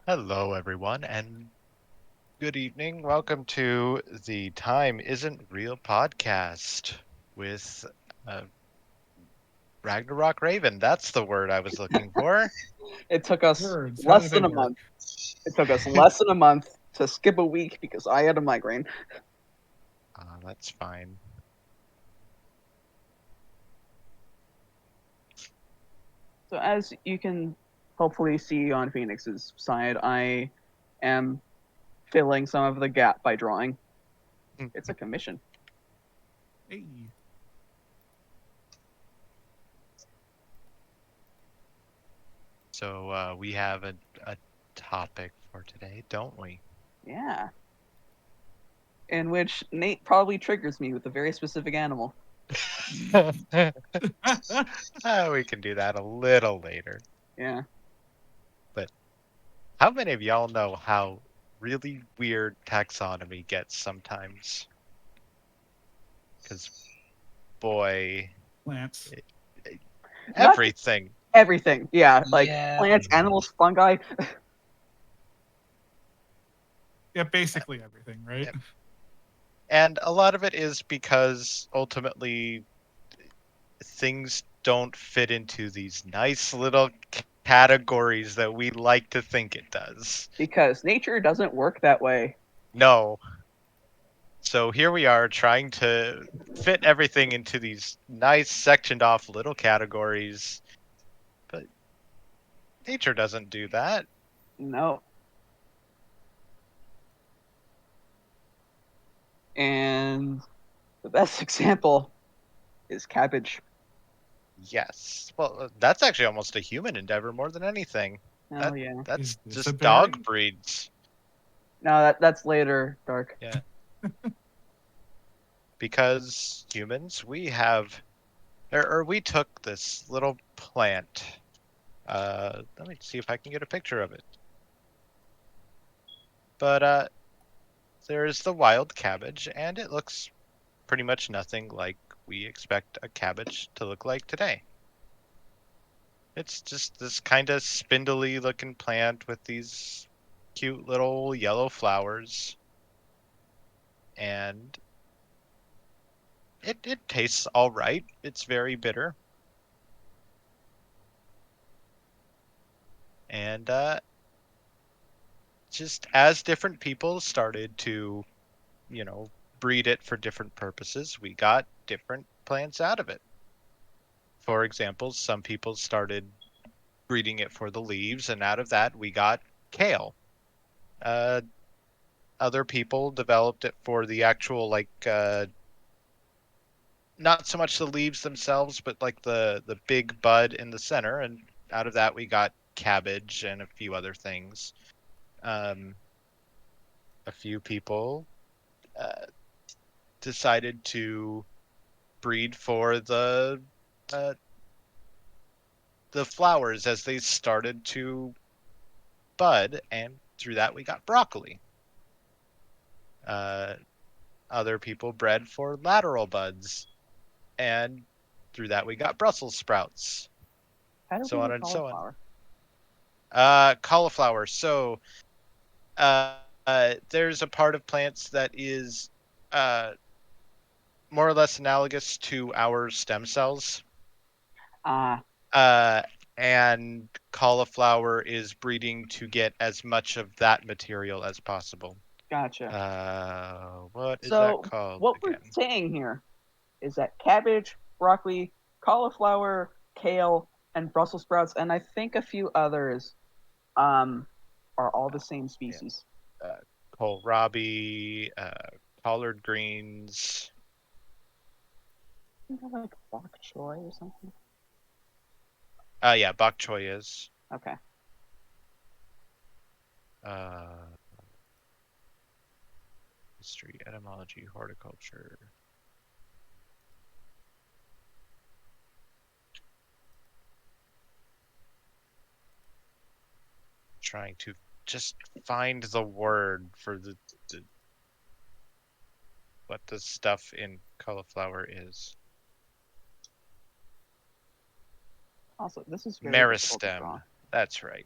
Hello, everyone, and good evening. Welcome to the Time Isn't Real podcast with uh, Ragnarok Raven. That's the word I was looking for. It took us Words, how do less they than a work? month. It took us less than a month to skip a week because I had a migraine. That's fine. So as you can hopefully see on Phoenix's side, I am filling some of the gap by drawing. It's a commission. Hey, So we have a topic for today, don't we? Yeah. In which Nate probably triggers me with a very specific animal. We can do that a little later. Yeah. But how many of y'all know how really weird taxonomy gets sometimes? Because, boy, plants. Not just everything. everything. Yeah, like Yeah. plants, animals, fungi. Yeah, basically everything, right? Yep. And a lot of it is because ultimately things don't fit into these nice little categories that we like to think it does. Because nature doesn't work that way. No. So here we are trying to fit everything into these nice sectioned off little categories, but nature doesn't do that. No. And the best example is cabbage. Yes. Well, that's actually almost a human endeavor more than anything. Oh That yeah. that's Is this a just dog berry? breeds. No, that's later, Dark. Yeah. Because humans, we have or we took this little plant. Let me see if I can get a picture of it. But there's the wild cabbage, and it looks pretty much nothing like we expect a cabbage to look like today. It's just this kind of spindly looking plant with these cute little yellow flowers, and it tastes all right. It's very bitter, and just as different people started to, you know, breed it for different purposes, we got different plants out of it. For example, some people started breeding it for the leaves, and out of that we got kale. Uh, Other people developed it for the actual not so much the leaves themselves, but like the big bud in the center, and out of that we got cabbage and a few other things. Um, a few people uh, decided to breed for uh, the flowers as they started to bud, and through that we got broccoli. Uh, Other people bred for lateral buds, and through that we got Brussels sprouts, How do we so on get and so on. cauliflower? Cauliflower. So there's a part of plants that is uh, more or less analogous to our stem cells. Ah, Uh, and cauliflower is breeding to get as much of that material as possible. gotcha. What is that So called what we're again? saying here is that cabbage, broccoli, cauliflower, kale, and Brussels sprouts, and I think a few others, um, are all the same Yeah. species. Uh, Kohlrabi, collard greens. Isn't that like bok choy or something? Yeah, bok choy is. Okay. Uh, History, etymology, horticulture. Trying to just find the word for the what the stuff in cauliflower is. Also, this is very difficult to Meristem. draw. That's right.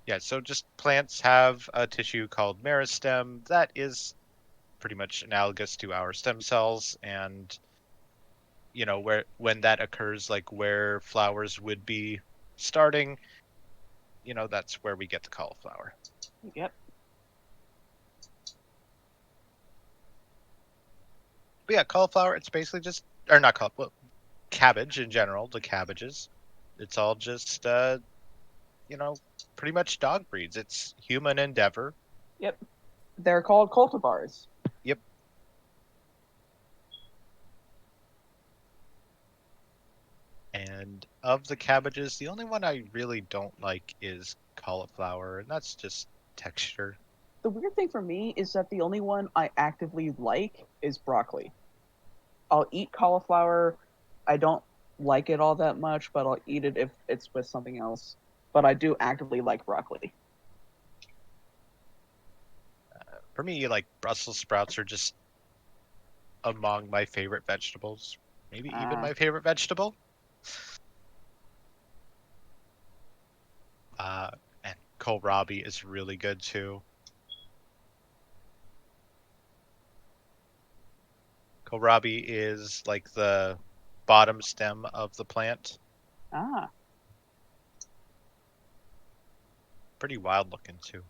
Yeah, so just plants have a tissue called meristem that is pretty much analogous to our stem cells, and where when that occurs, like where flowers would be starting, that's where we get the cauliflower. Yep. But yeah, cauliflower, it's basically just, or not cauliflower, cabbage in general, the cabbages. It's all just, pretty much dog breeds. It's human endeavor. Yep. They're called cultivars. Yep. And of the cabbages, the only one I really don't like is cauliflower, and that's just texture. The weird thing for me is that the only one I actively like is broccoli. I'll eat cauliflower. I don't like it all that much, but I'll eat it if it's with something else. But I do actively like broccoli. For me, like Brussels sprouts are just among my favorite vegetables. Maybe even my favorite vegetable. And kohlrabi is really good too. Kohlrabi is like the bottom stem of the plant. Ah. Pretty wild looking too.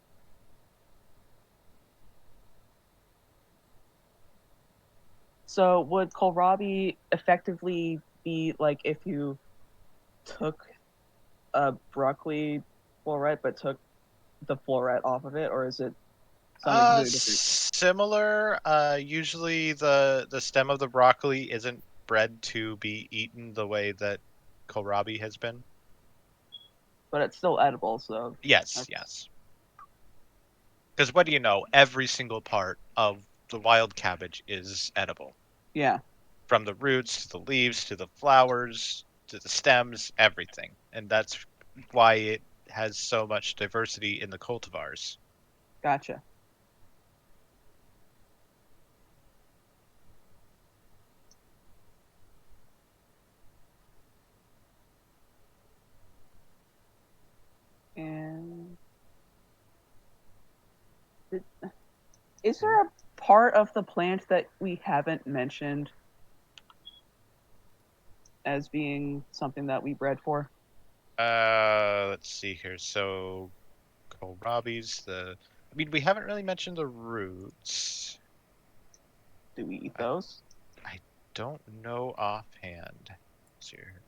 So would kohlrabi effectively be like if you took a broccoli floret but took the floret off of it, or is it something completely different? Similar. Usually the stem of the broccoli isn't bred to be eaten the way that kohlrabi has been. But it's still edible, so Yes, yes. Because what do you know? Every single part of the wild cabbage is edible. yeah. From the roots to the leaves to the flowers to the stems, everything. And that's why it has so much diversity in the cultivars. Gotcha. And is there a part of the plant that we haven't mentioned as being something that we bred for? Let's see here. So kohlrabi's we haven't really mentioned the roots. Do we eat those? I don't know offhand. Let's see here.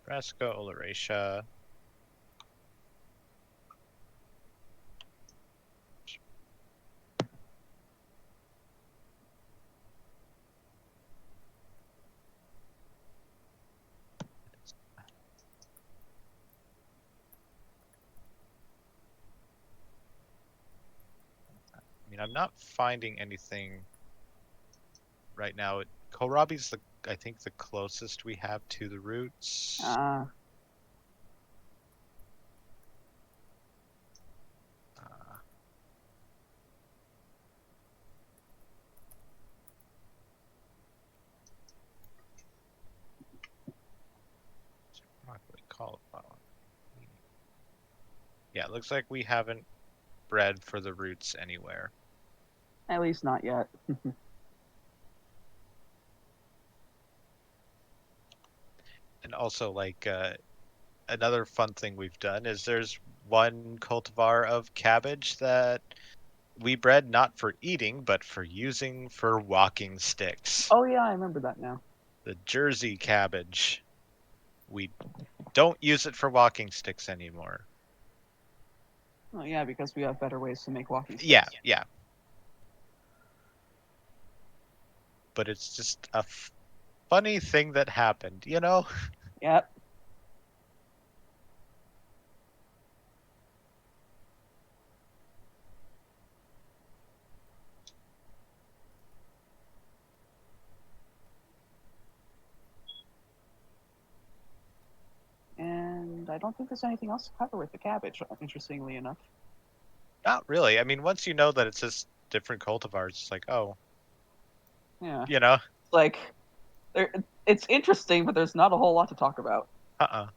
Brassica oleracea. I'm not finding anything right now. Kohlrabi's I think the closest we have to the roots. Ah. Broccoli, cauliflower. Yeah, it looks like we haven't bred for the roots anywhere. At least not yet. And also, another fun thing we've done is there's one cultivar of cabbage that we bred not for eating, but for using for walking sticks. Oh yeah, I remember that now. The Jersey cabbage. We don't use it for walking sticks anymore. Oh yeah, because we have better ways to make walking sticks. Yeah. But it's just a funny thing that happened, Yep. And I don't think there's anything else to cover with the cabbage, interestingly enough. Not really. Once you know that it's just different cultivars, it's like, oh, Yeah. Like, it's interesting, but there's not a whole lot to talk about. Uh-uh.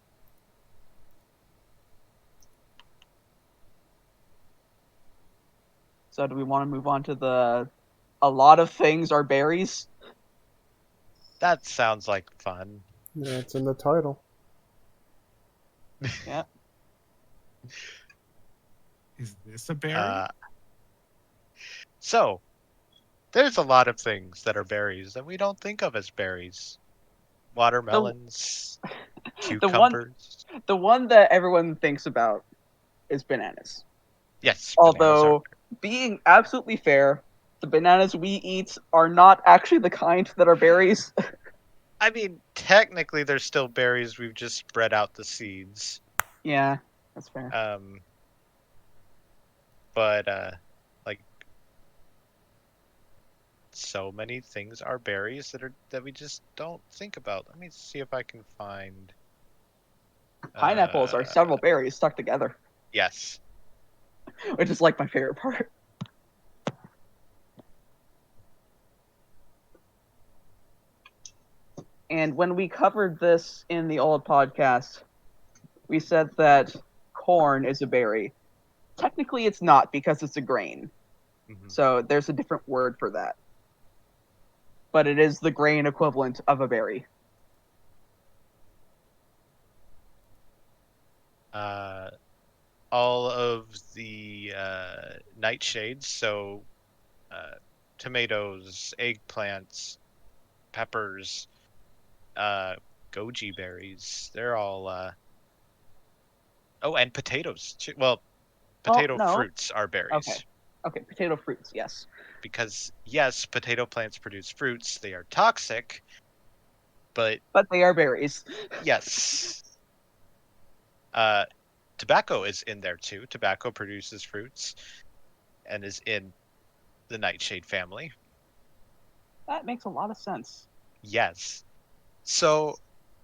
So do we want to move on to a lot of things are berries? That sounds like fun. Yeah, it's in the title. Yeah. Is this a berry? So, there's a lot of things that are berries that we don't think of as berries. Watermelons, The one cucumbers. the one that everyone thinks about is bananas. Yes, bananas are. Although, being absolutely fair, the bananas we eat are not actually the kind that are berries. I mean, technically, they're still berries. We've just spread out the seeds. Yeah, that's fair. But like, so many things are berries that we just don't think about. Let me see if I can find. Pineapples are several berries stuck together, Yes. which is like my favorite part. And when we covered this in the old podcast, we said that corn is a berry. Technically, it's not because it's a grain. Mhm. So there's a different word for that. But it is the grain equivalent of a berry. All of the nightshades, so tomatoes, eggplants, peppers, goji berries. They're all. Oh, and potatoes. Well, Oh, potato no. fruits are Okay. berries. Okay, potato fruits, yes. Because, yes, potato plants produce fruits. They are toxic, but But they are berries. yes. Uh, Tobacco is in there too. Tobacco produces fruits and is in the nightshade family. That makes a lot of sense. Yes. So,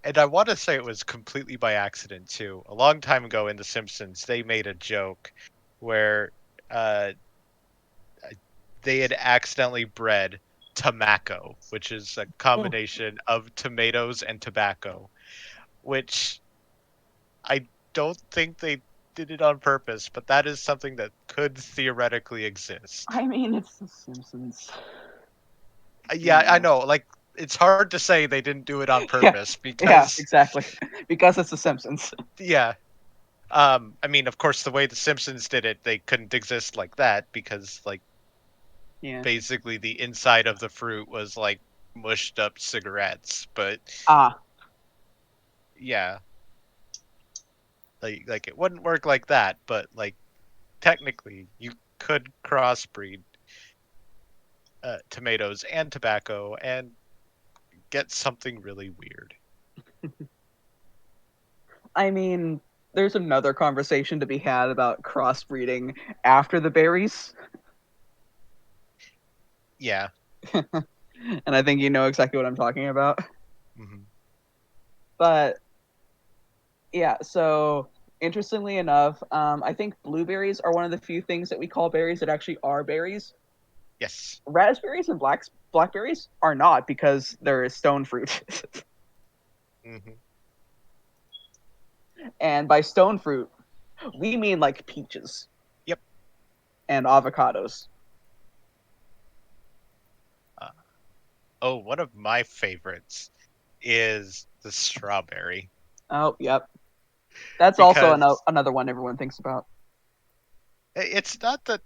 and I want to say it was completely by accident too. A long time ago in The Simpsons, they made a joke where uh, they had accidentally bred tobacco, which is a combination of tomatoes and tobacco, which I don't think they did it on purpose, but that is something that could theoretically exist. I mean, it's The Simpsons. Yeah, I Yeah. know. Like, it's hard to say they didn't do it on Yeah, purpose yeah, because, exactly. Because it's The Simpsons. yeah. I mean, of course, the way the Simpsons did it, they couldn't exist like that because, like, Yeah. basically the inside of the fruit was like mushed up cigarettes. But Ah, yeah, like it wouldn't work like that. But like, technically, you could crossbreed tomatoes and tobacco and get something really weird. I mean, there's another conversation to be had about crossbreeding after the berries. Yeah. And I think you know exactly what I'm talking about. Hmm. But yeah, so interestingly enough, I think blueberries are one of the few things that we call berries that actually are berries. Yes. Raspberries and blackberries are not because they're stone fruit. Hmm. And by stone fruit, we mean like peaches Yep. and avocados. Uh, oh, one of my favorites is the strawberry Oh, yep. That's also because another one everyone thinks about. it's not that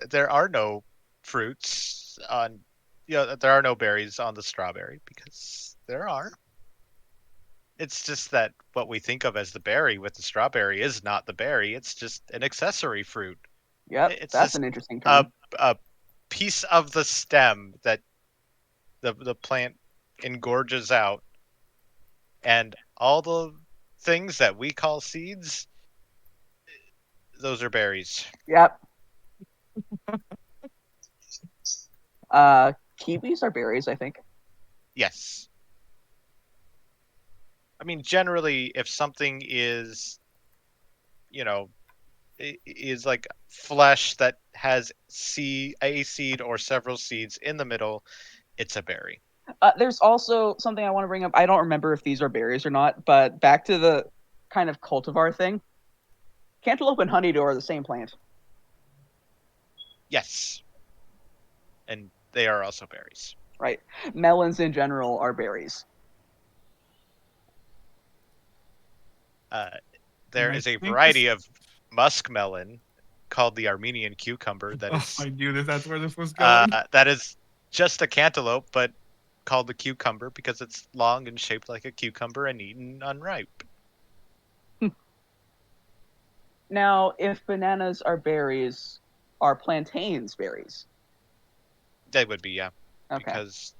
there are no fruits on, there are no berries on the strawberry because there are. It's just that what we think of as the berry with the strawberry is not the berry. It's just an accessory fruit. Yep, It's that's just an interesting a term. a piece of the stem that the plant engorges out, and all the things that we call seeds, those are berries. Yep. Kiwis are berries, I think. Yes. I mean, generally, if something is, you know, is like flesh that has a seed or several seeds in the middle, it's a berry. There's also something I want to bring up. I don't remember if these are berries or not, but back to the kind of cultivar thing. Cantaloupe and honeydew are the same plant. Yes, and they are also berries. Right. Melons in general are berries. There I is a think this. variety of muskmelon called the Armenian cucumber that Oh, is I knew that that's where this was going. that is just a cantaloupe, but called the cucumber because it's long and shaped like a cucumber and eaten unripe. Now, if bananas are berries, are plantains berries? They would be, yeah, Okay. because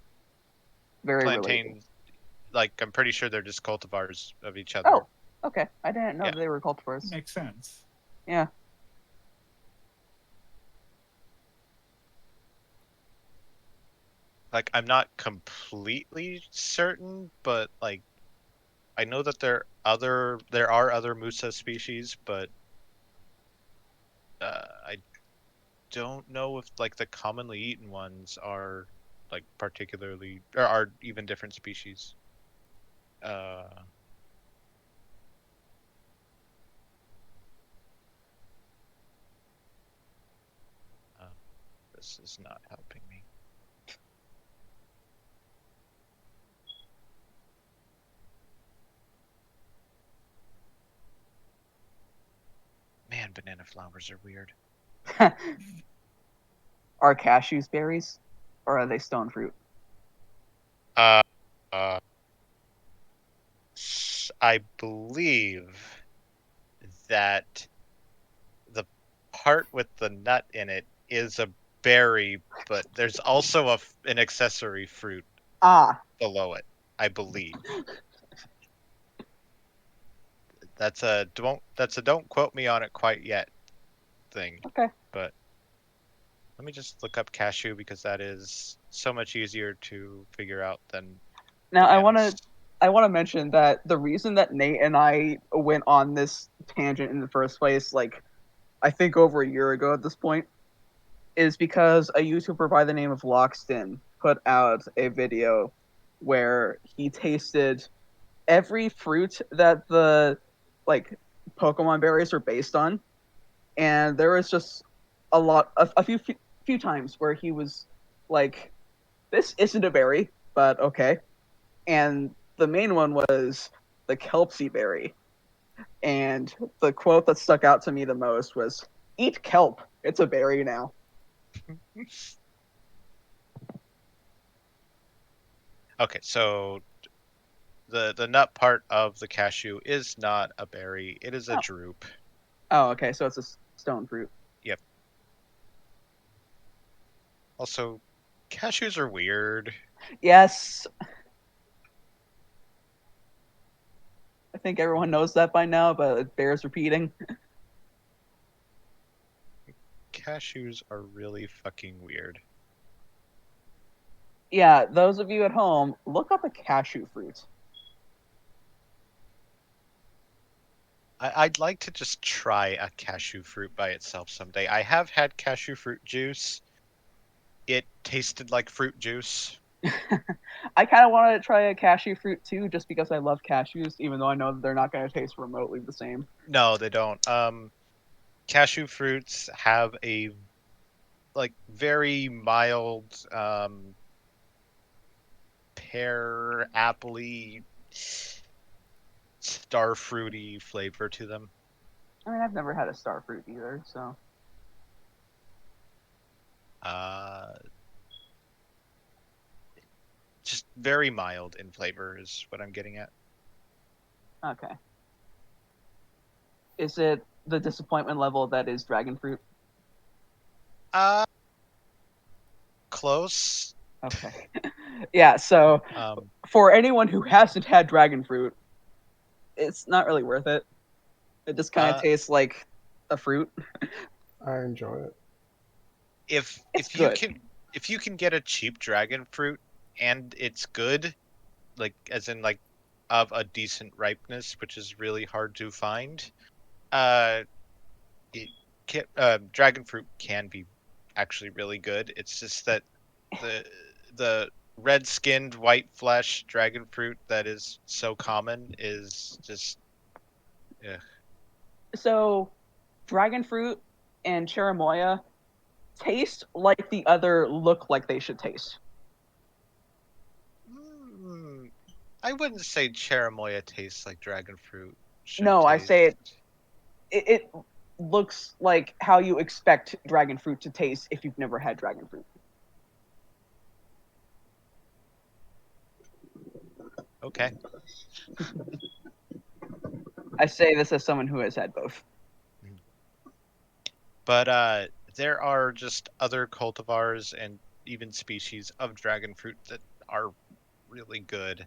Very related. plantains, like, I'm pretty sure they're just cultivars of each other. Oh, okay. I didn't know Yeah. they were cultivars. Makes sense. Yeah. Like, I'm not completely certain, but like, I know that there are other Musa species, but I don't know if like the commonly eaten ones are like particularly or are even different species. Uh, um, this is not helping me. Man, banana flowers are weird. Are cashews berries? Or are they stone fruit? Uh, I believe that the part with the nut in it is a berry, but there's also an accessory fruit Ah, below it, I believe. That's a don't quote me on it quite yet thing. okay. But let me just look up cashew because that is so much easier to figure out than Now bananas. I want to mention that the reason that Nate and I went on this tangent in the first place, like I think over a year ago at this point, is because a YouTuber by the name of Lockston put out a video where he tasted every fruit that the like Pokemon berries are based on, and there was just a few times where he was like, "This isn't a berry, but okay." And the main one was the Kelpsy berry, and the quote that stuck out to me the most was, "Eat kelp; it's a berry now." Okay, so the nut part of the cashew is not a berry. It is a Oh, drupe. oh, okay, so it's a stone fruit. Yep. Also, cashews are weird. Yes, I think everyone knows that by now, but it bears repeating. Cashews are really fucking weird. Yeah, those of you at home, look up a cashew fruit. I'd like to just try a cashew fruit by itself someday. I have had cashew fruit juice. It tasted like fruit juice. I kind of wanted to try a cashew fruit too, just because I love cashews, even though I know that they're not going to taste remotely the same. No, they don't. Cashew fruits have a like very mild pear appley star fruity flavor to them. I mean, I've never had a star fruit either, so Uh, just very mild in flavor is what I'm getting at. okay. Is it the disappointment level that is dragon fruit? Uh, close. Okay. Yeah, so Um, for anyone who hasn't had dragon fruit, it's not really worth it. It just kind of uh, tastes like a fruit. I enjoy it. if It's good. if you can get a cheap dragon fruit and it's good, like as in like of a decent ripeness, which is really hard to find, uh, it dragon fruit can be actually really good. It's just that the the red skinned white flesh dragon fruit that is so common is just ugh. So, dragon fruit and cherimoya taste like the other look like they should taste. I wouldn't say cherimoya tastes like dragon fruit should No, I taste. say it looks like how you expect dragon fruit to taste if you've never had dragon fruit. Okay. I say this as someone who has had both. But there are just other cultivars and even species of dragon fruit that are really good.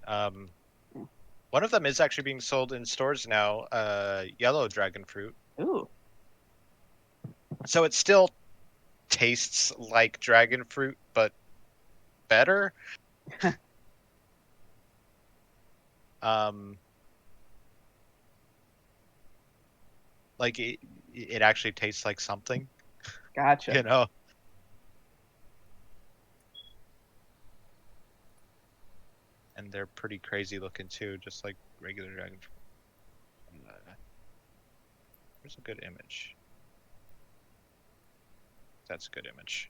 One of them is actually being sold in stores now, yellow dragon fruit. Ooh. So it still tastes like dragon fruit, but better. Like it actually tastes like something, Gotcha. you know. And they're pretty crazy looking too, just like regular dragon fruit. Here's a good image. That's a good image.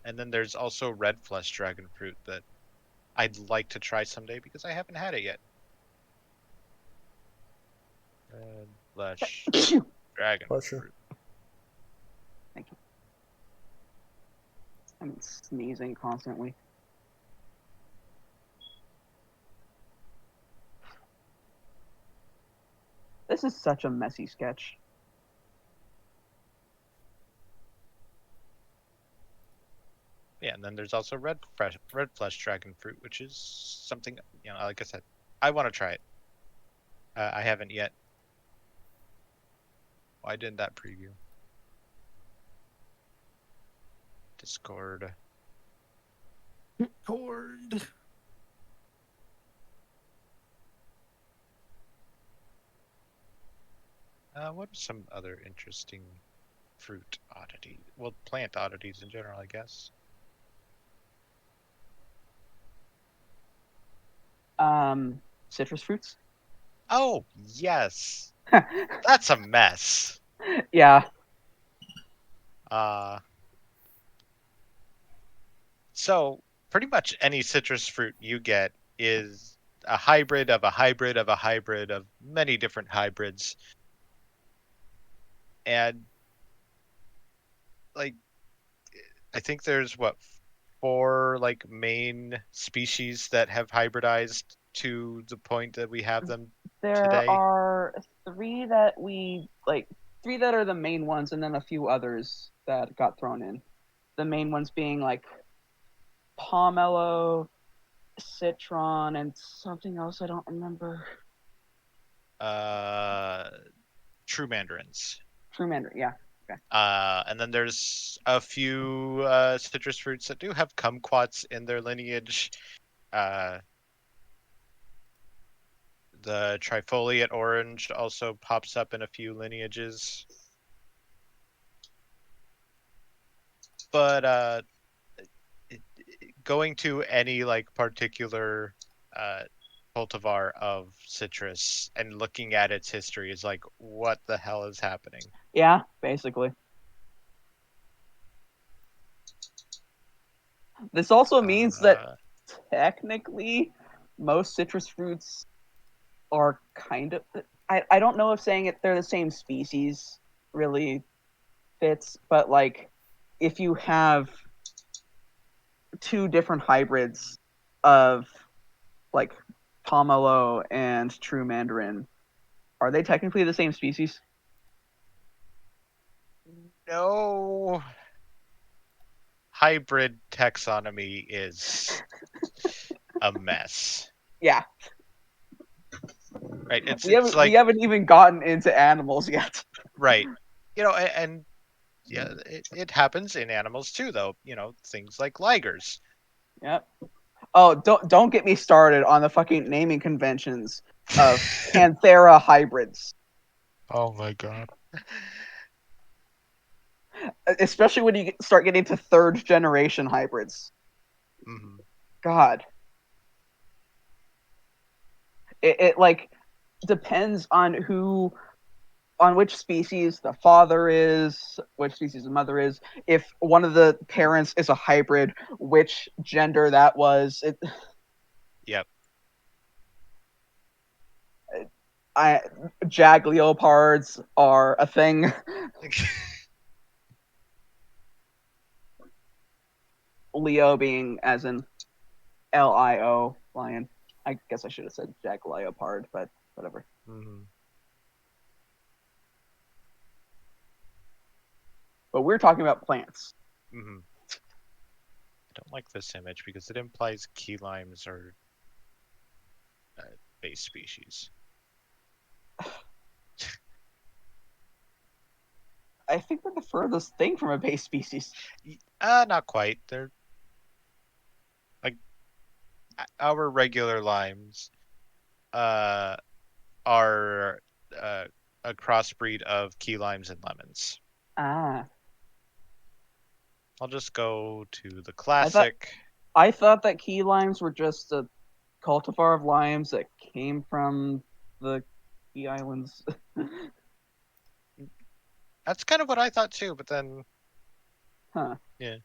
And then there's also red flesh dragon fruit that I'd like to try someday because I haven't had it yet. Red flesh dragon Pleasure. fruit. Thank you. I'm sneezing constantly. This is such a messy sketch. Yeah, and then there's also red flesh dragon fruit, which is something, you know, like I said, I want to try it. I haven't yet. Why didn't that preview? Discord. Cord. What are some other interesting fruit oddities? Well, plant oddities in general, I guess. Citrus fruits. Oh, yes. That's a mess. Yeah. So pretty much any citrus fruit you get is a hybrid of a hybrid of a hybrid of many different hybrids. And like I think there's what, 4 like main species that have hybridized to the point that we have them There today. are 3 that we like. 3 that are the main ones, and then a few others that got thrown in. The main ones being like pomelo, citron, and something else I don't remember. True mandarins. True mandarin, yeah. Okay. And then there's a few citrus fruits that do have kumquats in their lineage. The trifoliate orange also pops up in a few lineages. But going to any like particular cultivar of citrus and looking at its history is like, what the hell is happening? Yeah, basically. This also means that technically most citrus fruits are kind of I don't know if saying it they're the same species really fits, but like if you have 2 different hybrids of like pomelo and true mandarin, are they technically the same species? No. Hybrid taxonomy is a mess. Yeah. Right? We haven't even gotten into animals yet. Right. You know, and yeah, it happens in animals too, though. You know, things like ligers. Yep. Oh, don't get me started on the fucking naming conventions of Panthera hybrids. Oh my god. Especially when you start getting to 3rd generation hybrids. Mm-hmm. God. It like depends on which species the father is, which species the mother is. If one of the parents is a hybrid, which gender that was. Yep. Jag leopards are a thing. Leo being as in Lio, lion. I guess I should have said jag leopard, but whatever. Mhm. But we're talking about plants. Mhm. I don't like this image because it implies key limes are base species. I think they're the furthest thing from a base species. Not quite. They're like our regular limes are a crossbreed of key limes and lemons. Ah, I'll just go to the I thought classic. I thought that key limes were just a cultivar of limes that came from the Key Islands. That's kind of what I thought too, but then Huh. yeah.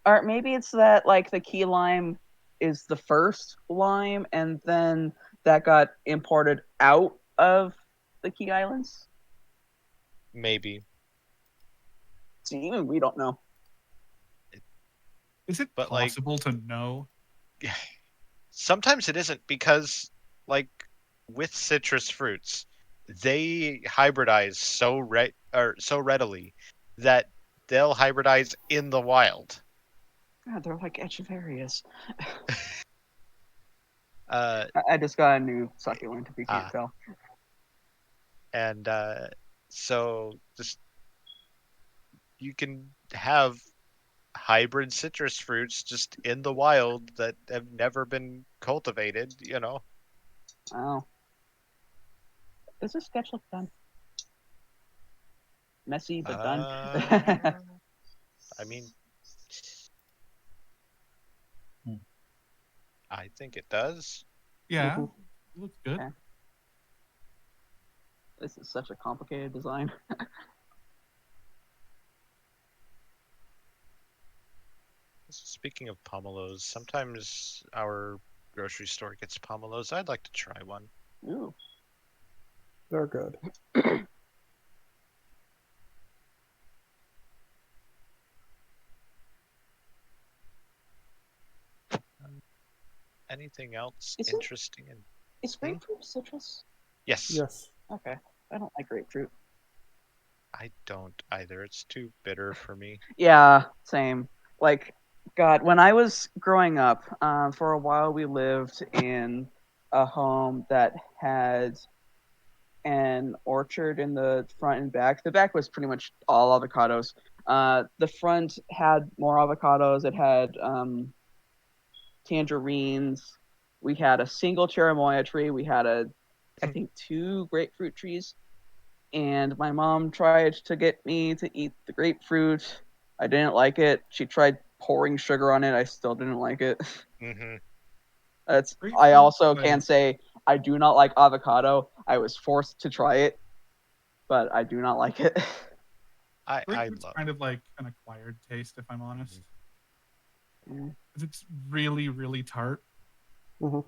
Or maybe it's that like the key lime is the first lime and then that got imported out of the Key Islands. Maybe. See, even we don't know. Is it But, like- possible to know? Sometimes it isn't because like with citrus fruits, they hybridize so readily that they'll hybridize in the wild. God, they're like Echeverias. Uh, I just got a new succulent if you can't tell. and so just you can have hybrid citrus fruits just in the wild that have never been cultivated, you know. Wow. Does this sketch look done? Messy but done. I mean, I think it does. Yeah, Mhm. it looks good. Okay. This is such a complicated design. Speaking of pomelos, sometimes our grocery store gets pomelos. I'd like to try one. Ooh. They're good. Anything else Is it- interesting? Is grapefruit citrus? Yes. Yes. Okay. I don't like grapefruit. I don't either. It's too bitter for me. Yeah, same. Like, God, when I was growing up, for a while we lived in a home that had an orchard in the front and back. The back was pretty much all avocados. The front had more avocados. It had tangerines. We had a single cherimoya tree. We had I think, 2 grapefruit trees. And my mom tried to get me to eat the grapefruit. I didn't like it. She tried pouring sugar on it. I still didn't like it. Mm-hmm. I Grapefruit, also like- can say I do not like avocado. I was forced to try it, but I do not like it. I Grapefruit's love. kind of like an acquired taste, if I'm honest. Mm. 'Cause it's really, really tart. Hmm.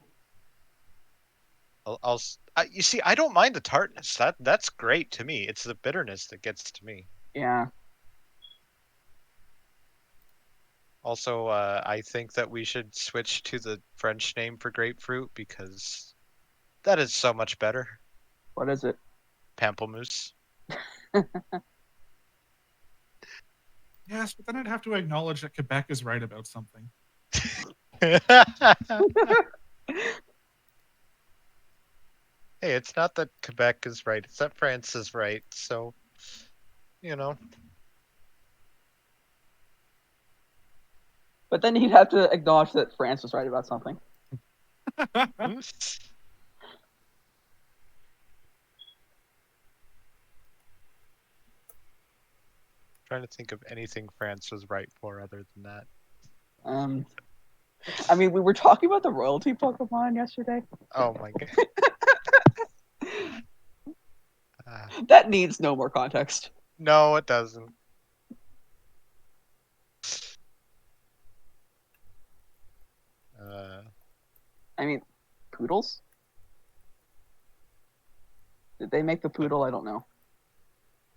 You see, I don't mind the tartness. That's great to me. It's the bitterness that gets to me. Yeah. Also, I think that we should switch to the French name for grapefruit because that is so much better. What is it? Pamplemousse. Yes, but then I'd have to acknowledge that Quebec is right about something. Hey, it's not that Quebec is right, it's that France is right. So, you know. But then you'd have to acknowledge that France was right about something. Trying to think of anything France was right for other than that. I mean, we were talking about the royalty Pokemon yesterday. Oh my god. That needs no more context. No, it doesn't. I mean, poodles? Did they make the poodle? I don't know.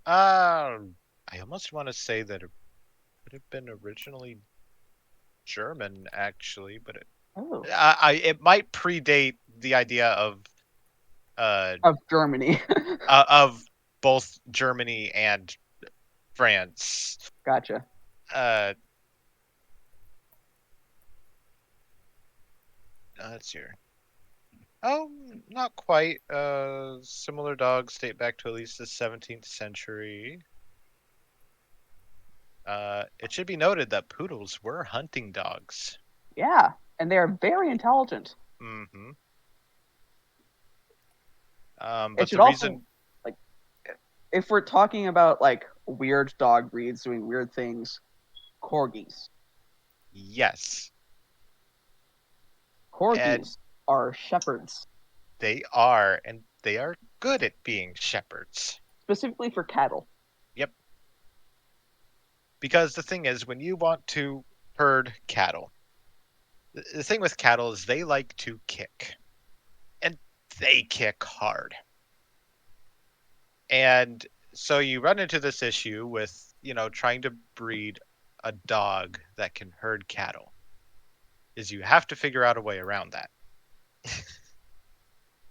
I almost want to say that it would have been originally German, actually, but Oh. it might predate the idea of Of Germany. of both Germany and France. Gotcha. Let's see. Oh, not quite. Similar dogs date back to at least the 17th century. It should be noted that poodles were hunting dogs. Yeah, and they are very intelligent. Mm-hmm. It But should the also, reason, like, if we're talking about like weird dog breeds doing weird things, corgis. yes, and Corgis are shepherds, they are, and they are good at being shepherds. specifically for cattle. Yep. Because the thing is, when you want to herd cattle, the thing with cattle is they like to kick, and they kick hard. And so you run into this issue with, trying to breed a dog that can herd cattle, is you have to figure out a way around that.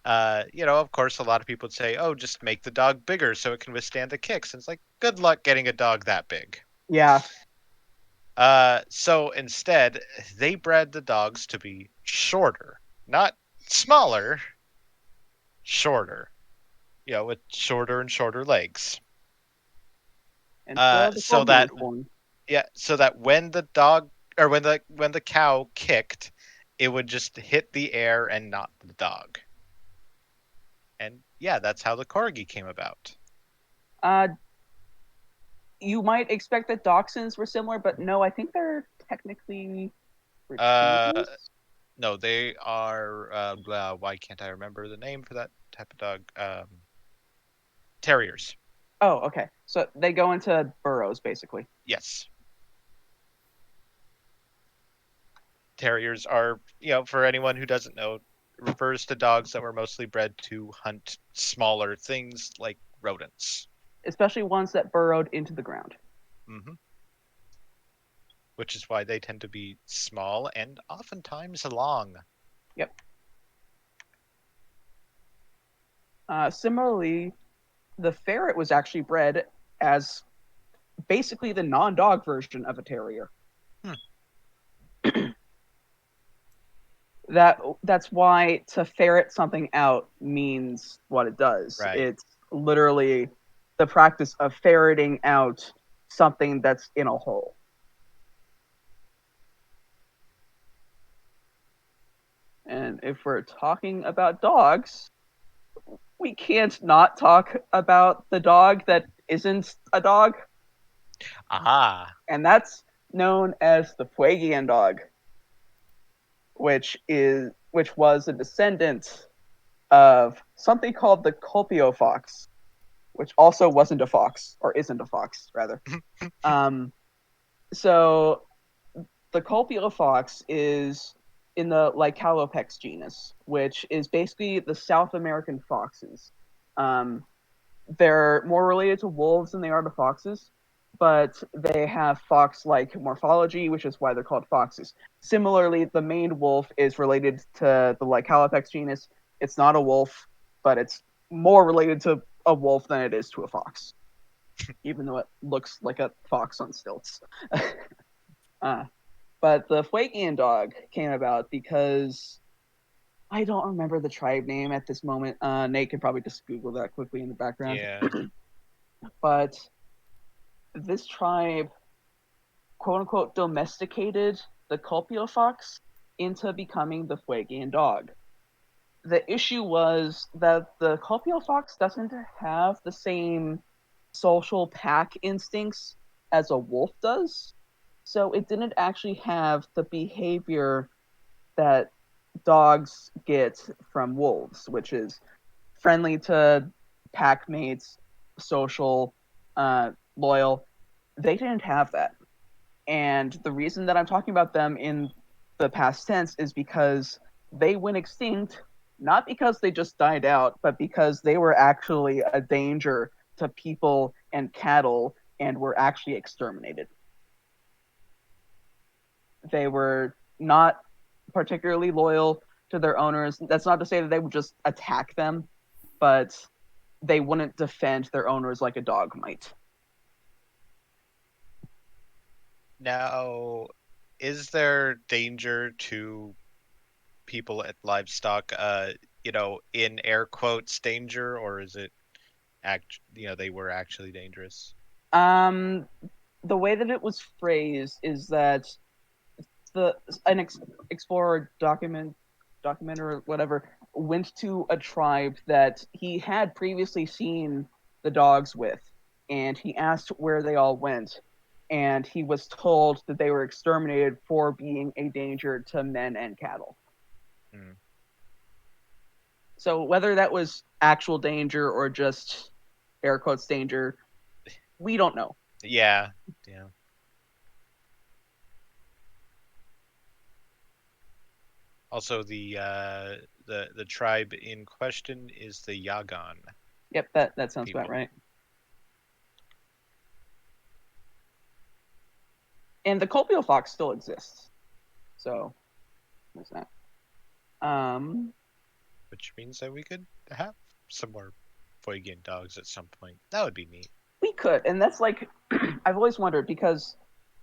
Of course, a lot of people would say, oh, just make the dog bigger so it can withstand the kicks. And it's like, good luck getting a dog that big. Yeah. So instead, they bred the dogs to be shorter, not smaller, shorter, with shorter and shorter legs. And so the So corgi that was born. Yeah, so that when the dog or when the cow kicked, it would just hit the air and not the dog. And yeah, that's how the corgi came about. Uh, you might expect that dachshunds were similar, but no, I think they're technically retrievers. No, they are. Why can't I remember the name for that type of dog? Terriers. Oh, okay. So they go into burrows, basically. Yes. Terriers are, for anyone who doesn't know, refers to dogs that were mostly bred to hunt smaller things like rodents. Especially ones that burrowed into the ground. Mm-hmm. Which is why they tend to be small and oftentimes long. Yep. Similarly, the ferret was actually bred as basically the non-dog version of a terrier. That's why to ferret something out means what it does. Right. It's literally the practice of ferreting out something that's in a hole. And if we're talking about dogs, we can't not talk about the dog that isn't a dog. Aha. And that's known as the Fuegian dog, which was a descendant of something called the Colpio fox, which also wasn't a fox, or isn't a fox, rather. So the Colpio fox is in the Lycalopex genus, which is basically the South American foxes. They're more related to wolves than they are to foxes, but they have fox-like morphology, which is why they're called foxes. Similarly, the maned wolf is related to the Lycalopex genus. It's not a wolf, but it's more related to a wolf than it is to a fox, even though it looks like a fox on stilts. But the Fuegian dog came about because I don't remember the tribe name at this moment. Nate can probably just Google that quickly in the background. Yeah. But this tribe, quote unquote, domesticated the Colpio fox into becoming the Fuegian dog. The issue was that the Colpio fox doesn't have the same social pack instincts as a wolf does, so it didn't actually have the behavior that dogs get from wolves, which is friendly to pack mates, social, loyal. They didn't have that. And the reason that I'm talking about them in the past tense is because they went extinct, not because they just died out, but because they were actually a danger to people and cattle and were actually exterminated. They were not particularly loyal to their owners. That's not to say that they would just attack them, but they wouldn't defend their owners like a dog might. Now, is there danger to people at livestock? In air quotes, danger, or is it they were actually dangerous? Um, the way that it was phrased is that an explorer documenter or whatever went to a tribe that he had previously seen the dogs with, and he asked where they all went, and he was told that they were exterminated for being a danger to men and cattle. Hmm. So whether that was actual danger or just air quotes danger, we don't know. Yeah. Also, the tribe in question is the Yagan. Yep, that sounds about People. right. And the colpial fox still exists. So there's that. Which means that we could have some more Fuegian dogs at some point. That would be neat. We could, and that's like I've always wondered because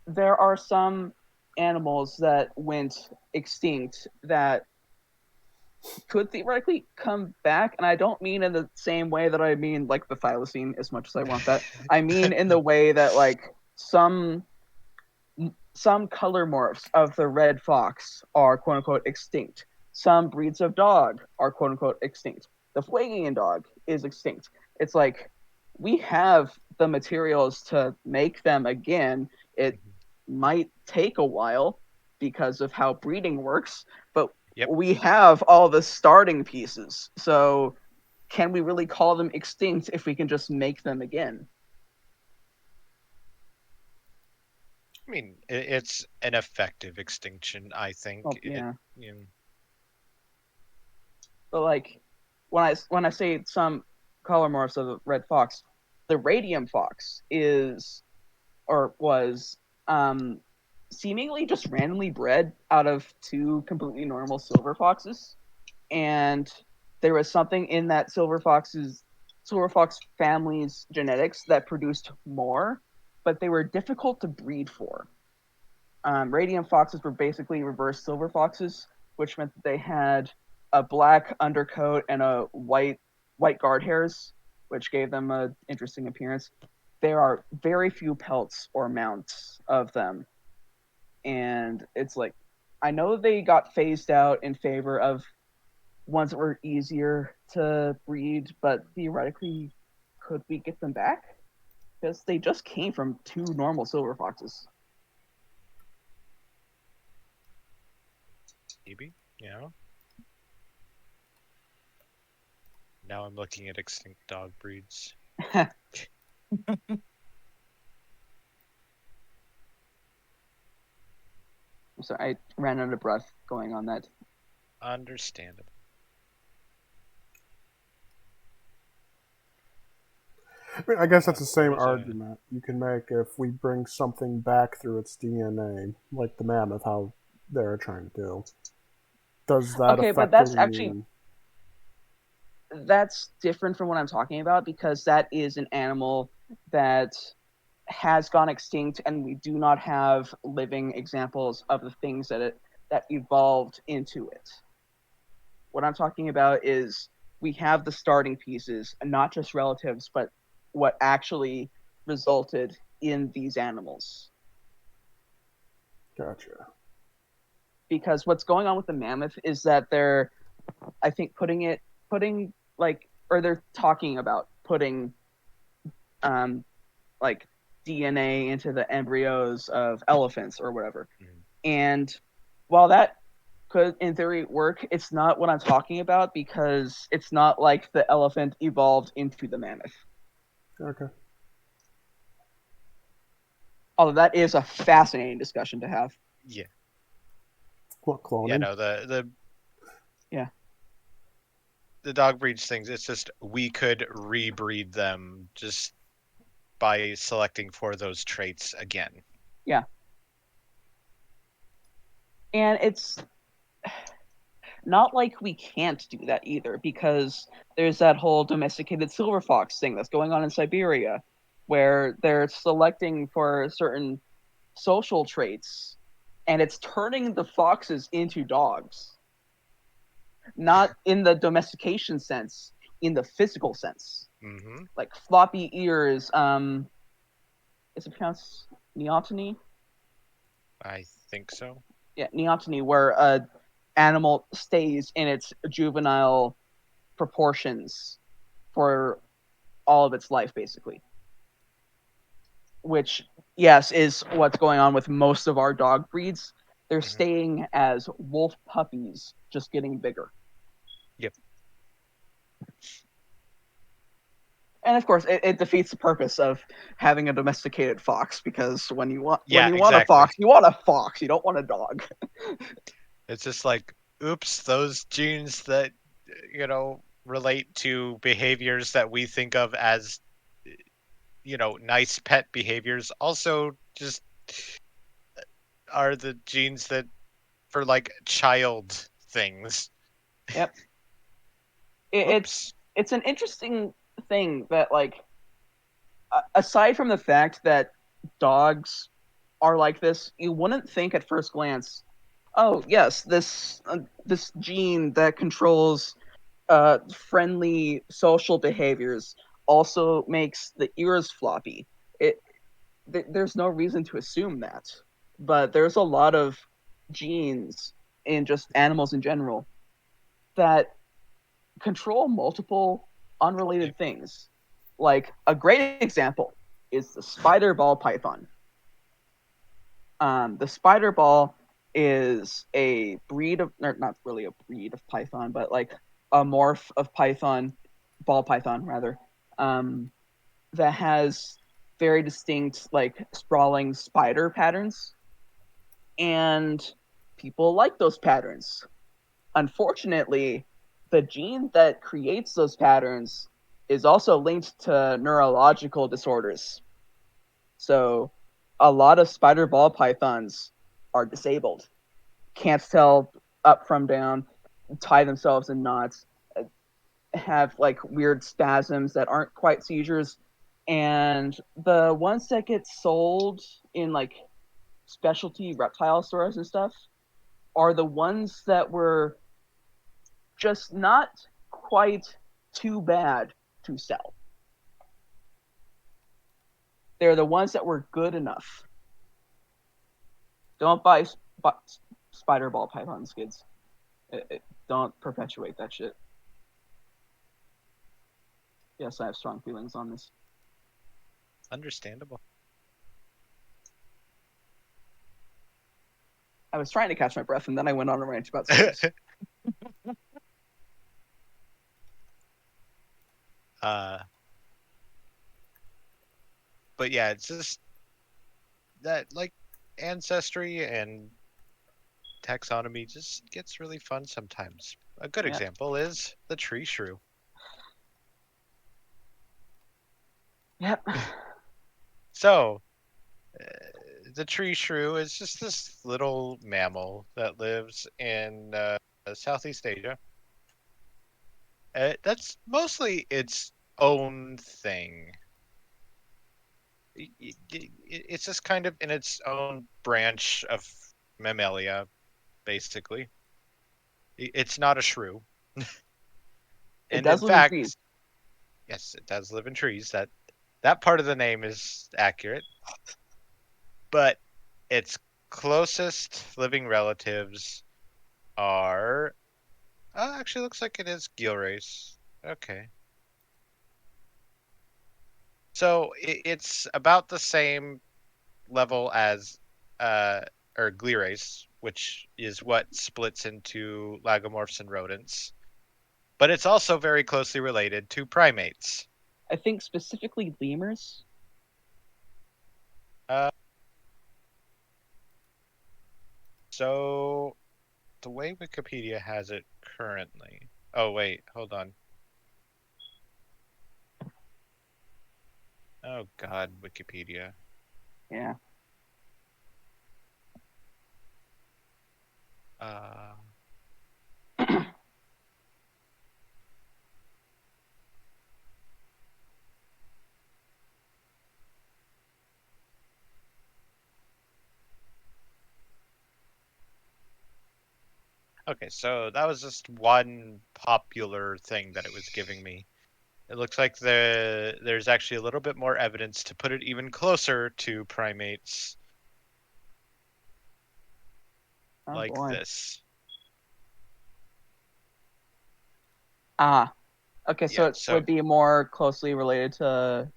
there are some animals that went extinct that could theoretically come back, and I don't mean in the same way that I mean like the thylacine as much as I want that. I mean in the way that like some color morphs of the red fox are quote unquote extinct. Some breeds of dog are quote unquote extinct. The Fuegian dog is extinct. It's like we have the materials to make them again. It might take a while because of how breeding works, but Yep. we have all the starting pieces. So can we really call them extinct if we can just make them again? I mean, it's an effective extinction, I think. Oh, yeah. But like when I say some color morphs of the red fox, the radium fox is or was seemingly just randomly bred out of two completely normal silver foxes, and there was something in that silver fox family's genetics that produced more, but they were difficult to breed for. Radium foxes were basically reverse silver foxes, which meant that they had a black undercoat and a white guard hairs, which gave them an interesting appearance. There are very few pelts or mounts of them, and it's like I know they got phased out in favor of ones that were easier to breed, but theoretically, could we get them back? Because they just came from two normal silver foxes. Maybe, Now I'm looking at extinct dog breeds. I'm sorry, I ran out of breath going on that. Understandable. I mean, I guess that's the same There's a- argument you can make if we bring something back through its DNA, like the mammoth, how they're trying to do. Does that Okay, but effectively that's different from what I'm talking about because that is an animal that has gone extinct, and we do not have living examples of the things that evolved into it. What I'm talking about is we have the starting pieces, and not just relatives, but what actually resulted in these animals. Gotcha. Because what's going on with the mammoth is that they're, I think, they're talking about putting, like DNA into the embryos of elephants or whatever. Mhm. And while that could, in theory, work. It's not what I'm talking about because it's not like the elephant evolved into the mammoth. Okay. Although that is a fascinating discussion to have. Yeah. What, cloning? Yeah, no, the Yeah. the dog breeds things, it's just we could rebreed them just by selecting for those traits again. And it's not like we can't do that either, because there's that whole domesticated silver fox thing that's going on in Siberia, where they're selecting for certain social traits, and it's turning the foxes into dogs. Not in the domestication sense, in the physical sense. Mm-hmm. Like floppy ears, is it pronounced neoteny? I think so. Yeah, neoteny, where a animal stays in its juvenile proportions for all of its life, basically. Which, yes, is what's going on with most of our dog breeds. They're Mhm. staying as wolf puppies, just getting bigger. Yep. And of course, it defeats the purpose of having a domesticated fox, because when you want Yeah, want a exactly. fox, you want a fox. You don't want a dog. It's just like, oops, those genes that, relate to behaviors that we think of as, nice pet behaviors also just are the genes that for like child things. Yep. Oops. It's an interesting thing that, like, aside from the fact that dogs are like this, you wouldn't think at first glance, oh yes, this gene that controls friendly social behaviors also makes the ears floppy. There's no reason to assume that, but there's a lot of genes in just animals in general that control multiple unrelated things. Like, a great example is the spider ball python. The spider ball is a breed of, or not really a breed of python, but like a morph of python, ball python rather, that has very distinct, like, sprawling spider patterns, and people like those patterns. Unfortunately, the gene that creates those patterns is also linked to neurological disorders. So a lot of spider ball pythons are disabled, can't tell up from down, tie themselves in knots, have like weird spasms that aren't quite seizures. And the ones that get sold in like specialty reptile stores and stuff are the ones that were just not quite too bad to sell. They're the ones that were good enough. Don't buy spider ball pythons, kids. Don't perpetuate that shit. Yes, I have strong feelings on this. Understandable. I was trying to catch my breath, and then I went on a rant about slaves. But yeah, it's just that like ancestry and taxonomy just gets really fun sometimes. A good Yeah. example is the tree shrew. Yep. So, the tree shrew is just this little mammal that lives in Southeast Asia. That's mostly its own thing. It's just kind of in its own branch of mammalia, basically. It's not a shrew. It And in does live in fact, trees. yes, it does live in trees. That part of the name is accurate. But its closest living relatives are. Oh, actually, looks like it is gill race. Okay. So it's about the same level as, or glee race, which is what splits into lagomorphs and rodents. But it's also very closely related to primates. I think specifically lemurs. So the way Wikipedia has it currently. Oh wait, hold on. Oh God, Wikipedia. Yeah. Uh, okay, so that was just one popular thing that it was giving me. It looks like there's actually a little bit more evidence to put it even closer to primates, Oh like boy. this. Ah. Okay, so Yeah, it so would be more closely related to.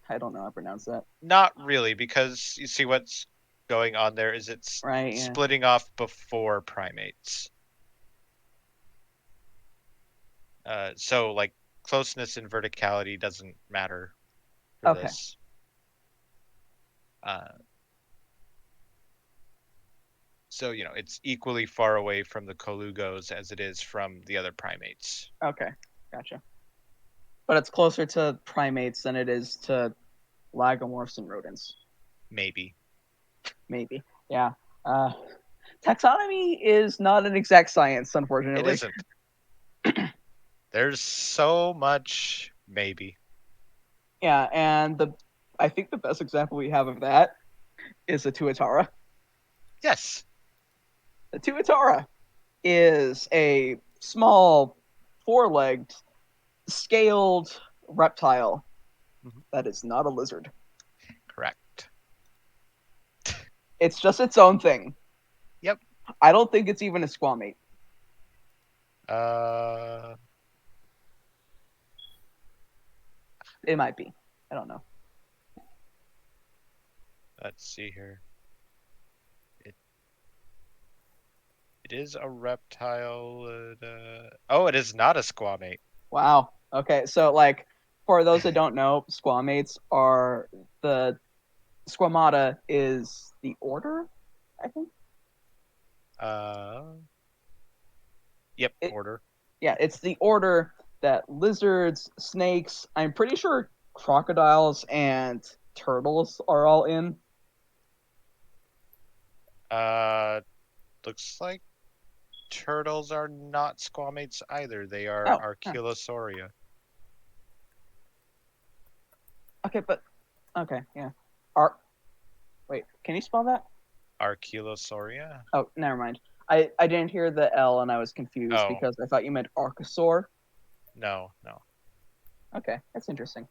I don't know how to pronounce that. not really, because you see what's going on there is it's Right. Yeah. splitting off before primates. So like closeness and verticality doesn't matter for Okay. this. Uh, so it's equally far away from the colugos as it is from the other primates. Okay. Gotcha. But it's closer to primates than it is to lagomorphs and rodents. Maybe. Maybe. Yeah. Uh, taxonomy is not an exact science, It unfortunately. isn't. There's so much maybe. Yeah, and I think the best example we have of that is the tuatara. Yes. The tuatara is a small, four-legged, scaled reptile Mhm. that is not a lizard. Correct. It's just its own thing. Yep. I don't think it's even a squamate. Uh It might be. I don't know. let's see here. It is a reptile. Oh, it is not a squamate. Wow. Okay, so like for those that don't know, squamates are the squamata is the order, I think. Uh yep, It, order. yeah, it's the order that lizards, snakes, I'm pretty sure crocodiles and turtles are all in. Uh looks like turtles are not squamates either. They are Oh, huh. Archaeolosauria. Okay, but okay, yeah. Ar Wait, can you spell that? Archaeolosauria? Oh, never mind. I didn't hear the L and I was confused Oh, because I thought you meant archosaur. no, no. Okay, that's interesting.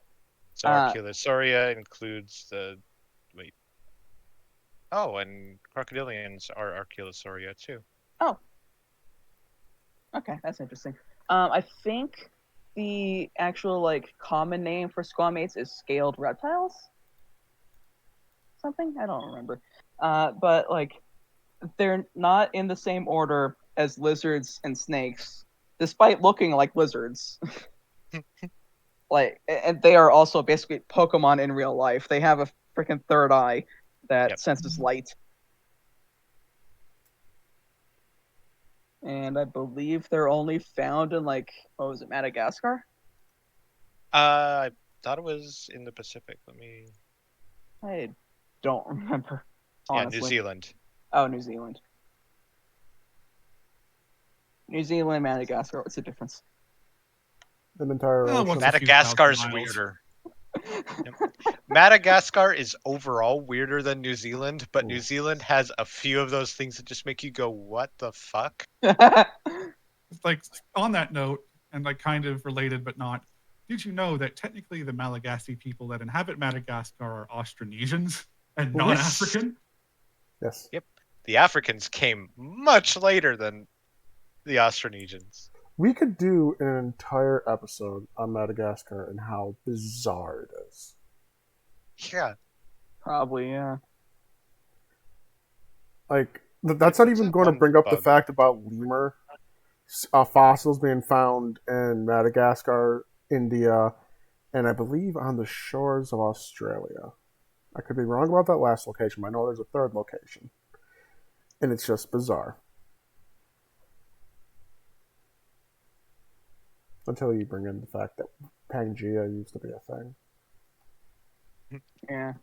So Uh, Archaeolosauria includes the wait. Oh, and crocodilians are Archaeolosauria too. oh, okay, that's interesting. I think the actual like common name for squamates is scaled reptiles. Something I don't remember. But like they're not in the same order as lizards and snakes, despite looking like lizards. Like, and they are also basically Pokemon in real life. They have a freaking third eye that Yep. senses light. And I believe they're only found in like, what was it, Madagascar? I thought it was in the Pacific. Let me. I don't remember, Yeah, New honestly. Zealand. Oh, New Zealand. New Zealand, Madagascar. What's the difference? An entire Oh, ocean. what's a few Madagascar's thousand miles? weirder. Yep. Madagascar is overall weirder than New Zealand, but New Ooh. Zealand has a few of those things that just make you go, "What the fuck?" It's like on that note, and like kind of related but not. Did you know that technically the Malagasy people that inhabit Madagascar are Austronesians and not Yes. African? Yes. Yep. The Africans came much later than the Austronesians. We could do an entire episode on Madagascar and how bizarre it is. Yeah. Probably, yeah. Like that's not What's even that going to one bring up the bug? fact about lemur fossils being found in Madagascar, India, and I believe on the shores of Australia. I could be wrong about that last location, but I know there's a third location. And it's just bizarre. Until you bring in the fact that Pangea used to be a thing. Yeah.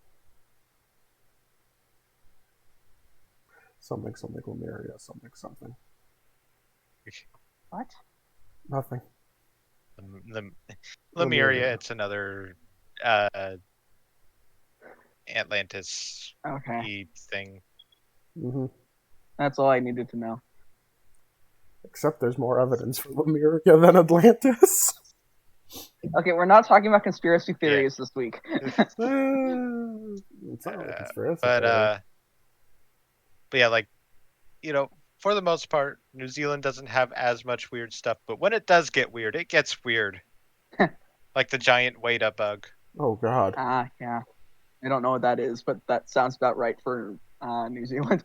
Something, Lemuria, something. What? Nothing. The Lemuria. Lemuria, it's another Atlantis Okay. thing. Mm-hmm. That's all I needed to know. Except there's more evidence for Lemuria than Atlantis. Okay, we're not talking about conspiracy Yeah. theories this week. It's not really a conspiracy but theory. but yeah, like, you know, for the most part, New Zealand doesn't have as much weird stuff, but when it does get weird, it gets weird. Like the giant Weta bug. Oh god. Yeah. I don't know what that is, but that sounds about right for New Zealand.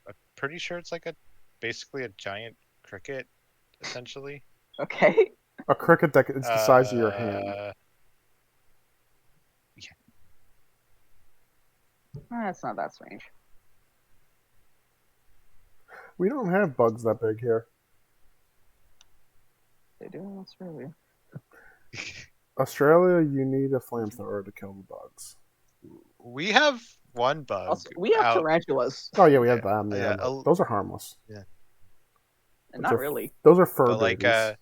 I'm pretty sure it's like basically a giant cricket, essentially. Okay. A cricket that is the size of your hand. Yeah. That's not that strange. We don't have bugs that big here. They do in Australia. Australia, you need a flamethrower to kill the bugs. We have one bug Also, we have out. tarantulas, Oh yeah, we have them. Yeah, Yeah, but those are harmless. and not really. Those are fur but like babies.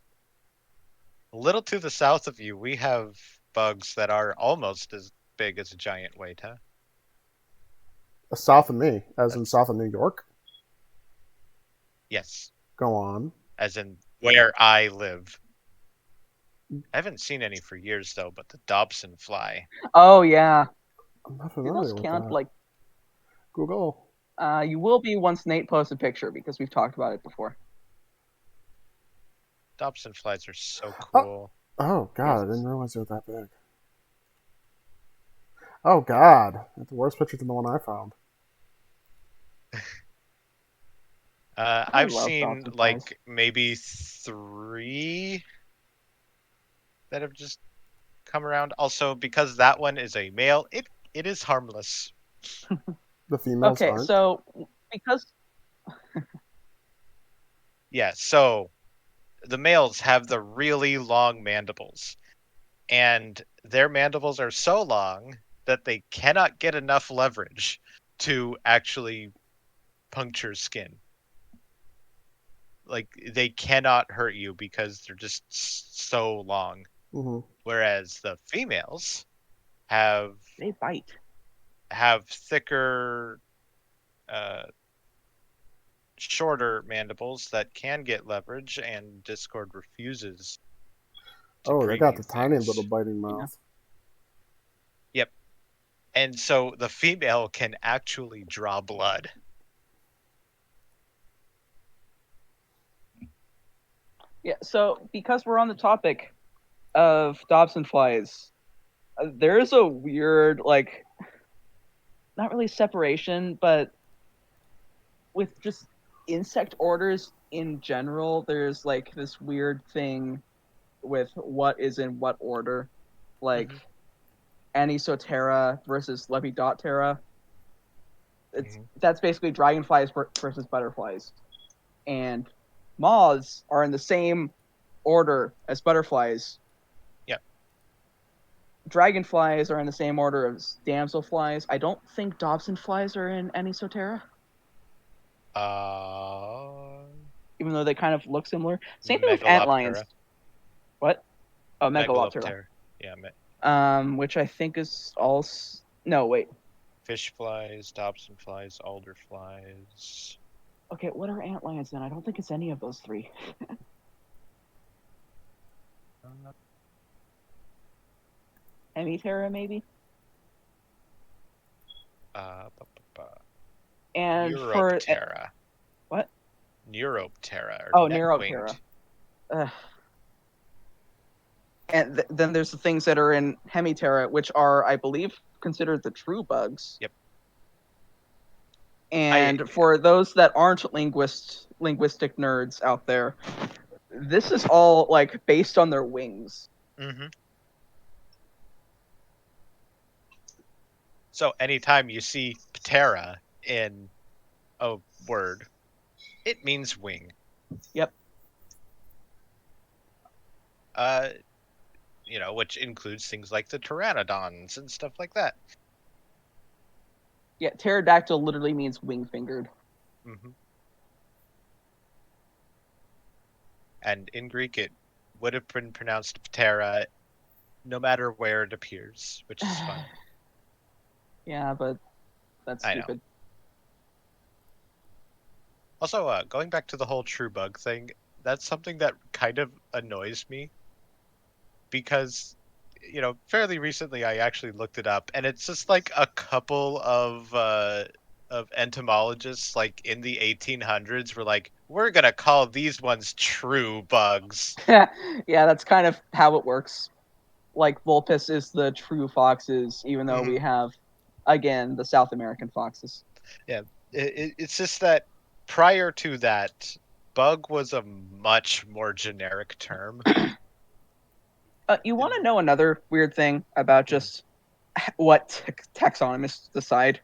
a little to the south of you, we have bugs that are almost as big as a giant Weta. South of me, as in south of New York. Yes, Go on. as in where I live. I haven't seen any for years though, but the Dobson fly. Oh yeah. I'm not Do familiar those with count? that. Like, Google. you will be once Nate posts a picture because we've talked about it before. Dobson flies are so cool. Oh god, Yes. I didn't realize they were that big. Oh god, that's a worse picture than the one I found. I've love seen Dobson flies. like maybe 3 that have just come around. Also, because that one is a male, it is harmless. The females Okay, aren't. so because Yeah, so the males have the really long mandibles, and their mandibles are so long that they cannot get enough leverage to actually puncture skin. Like they cannot hurt you because they're just so long. Mm-hmm. Whereas the females have they bite. thicker, shorter mandibles that can get leverage, and Discord refuses to Oh, they got preview the tiny things. little biting Yeah. mouth. Yep. And so the female can actually draw blood. Yeah, so because we're on the topic of Dobson flies, there's a weird, like, not really separation, but with just insect orders in general, there's like this weird thing with what is in what order. Like, Anisotera versus Lepidoptera. That's basically dragonflies versus butterflies. And moths are in the same order as butterflies. Yep. Dragonflies are in the same order as damselflies. I don't think Dobson flies are in Anisotera, even though they kind of look similar. Same thing with antlions. Megaloptera. What? Oh, Megaloptera. Yeah. Which I think is all. No, wait. Fish flies, Dobson flies, alder flies. Okay, what are antlions then? I don't think it's any of those 3. Hemiptera, maybe? And Neuroptera. What? Neuroptera. Oh, Neuroptera. And then there's the things that are in Hemiptera, which are, I believe, considered the true bugs. Yep. And for those that aren't linguistic nerds out there, this is all like based on their wings. Mm-hmm. So anytime you see ptera in a word, it means wing. Yep. Which includes things like the pteranodons and stuff like that. Yeah, pterodactyl literally means wing-fingered. Mm-hmm. And in Greek, it would have been pronounced ptera no matter where it appears, which is fun. Yeah, but that's I know. stupid. Also, going back to the whole true bug thing, that's something that kind of annoys me because, fairly recently I actually looked it up, and it's just like a couple of entomologists, like in the 1800s, were like, we're gonna call these ones true bugs. Yeah, that's kind of how it works. Like Vulpes is the true foxes, even though we Mhm. have, again, the South American foxes. Yeah, it's just that prior to that, bug was a much more generic term. You want to know another weird thing about just what taxonomists decide?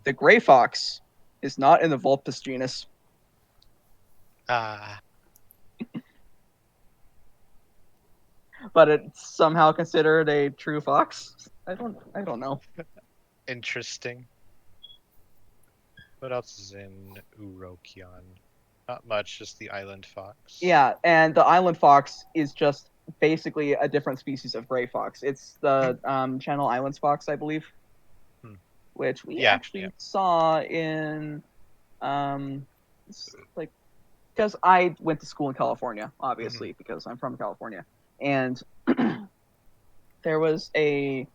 The gray fox is not in the Vulpes genus. Ah, But it's somehow considered a true fox. I don't know. interesting. What else is in Urokion? Not much, just the island fox. Yeah, and the island fox is just basically a different species of gray fox. It's the Channel Islands fox, I believe, which we actually saw in like, because I went to school in California, obviously, because I'm from California, and there was a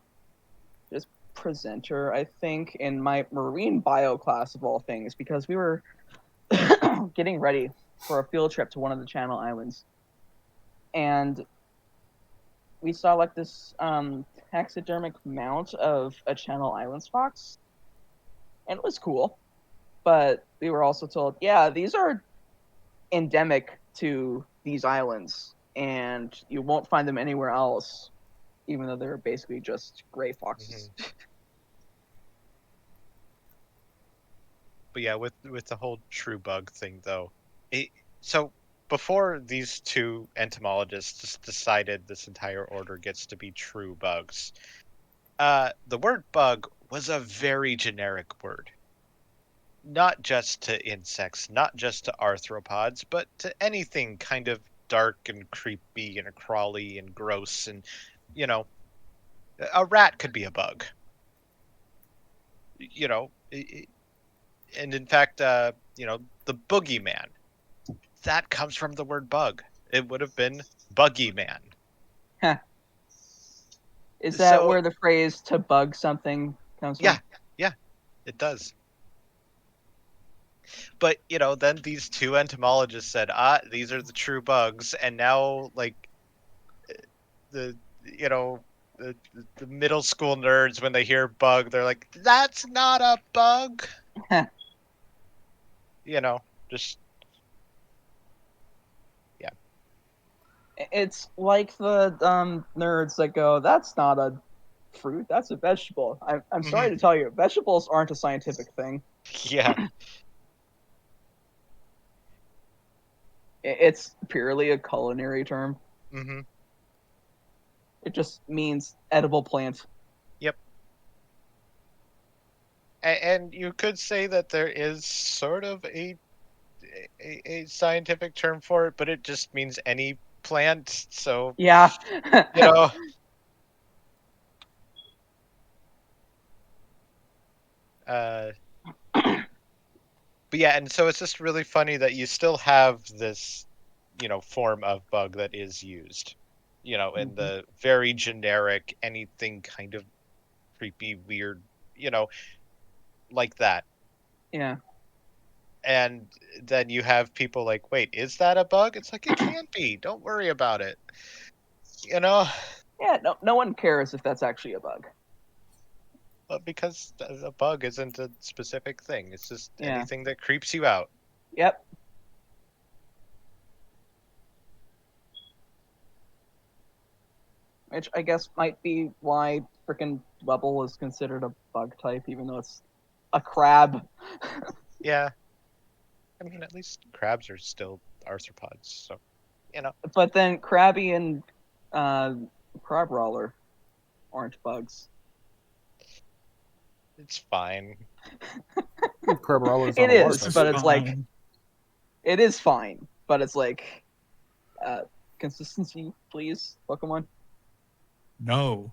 just presenter, I think, in my marine bio class of all things, because we were getting ready for a field trip to one of the Channel Islands, and we saw like this taxidermic mount of a Channel Islands fox, and it was cool. But we were also told, yeah, these are endemic to these islands, and you won't find them anywhere else, even though they're basically just gray foxes. But yeah, with the whole true bug thing though, so before these two entomologists decided this entire order gets to be true bugs, the word bug was a very generic word. Not just to insects, not just to arthropods, but to anything kind of dark and creepy and crawly and gross. And, a rat could be a bug. And in fact, the boogeyman, that comes from the word bug. It would have been buggy man. Huh. Is that where the phrase "to bug something" comes from? Yeah, it does. But, then these two entomologists said, these are the true bugs. And now, like, the, the, the middle school nerds, when they hear bug, they're like, that's not a bug. Just, yeah. It's like the nerds that go, "That's not a fruit, that's a vegetable." I'm sorry to tell you, vegetables aren't a scientific thing. Yeah. It's purely a culinary term. Mm-hmm. It just means edible plant. Yep. And you could say that there is sort of a scientific term for it, but it just means any plant. So, yeah. But yeah, and so it's just really funny that you still have this, form of bug that is used, in the very generic, anything kind of creepy, weird, like that. Yeah. And then you have people like, wait, is that a bug? It's like, it can't be. Don't worry about it. Yeah, no one cares if that's actually a bug. Well, because a bug isn't a specific thing. It's just Yeah. anything that creeps you out. Yep. Which I guess might be why frickin' Dwebble is considered a bug type, even though it's a crab. Yeah. I mean, at least crabs are still arthropods, so, you know. But then Krabby and Crab Roller aren't bugs. It's fine. Crab Roller's It on a water is, type. but it's like fine. it is fine. But it's like consistency, please, Pokemon. No.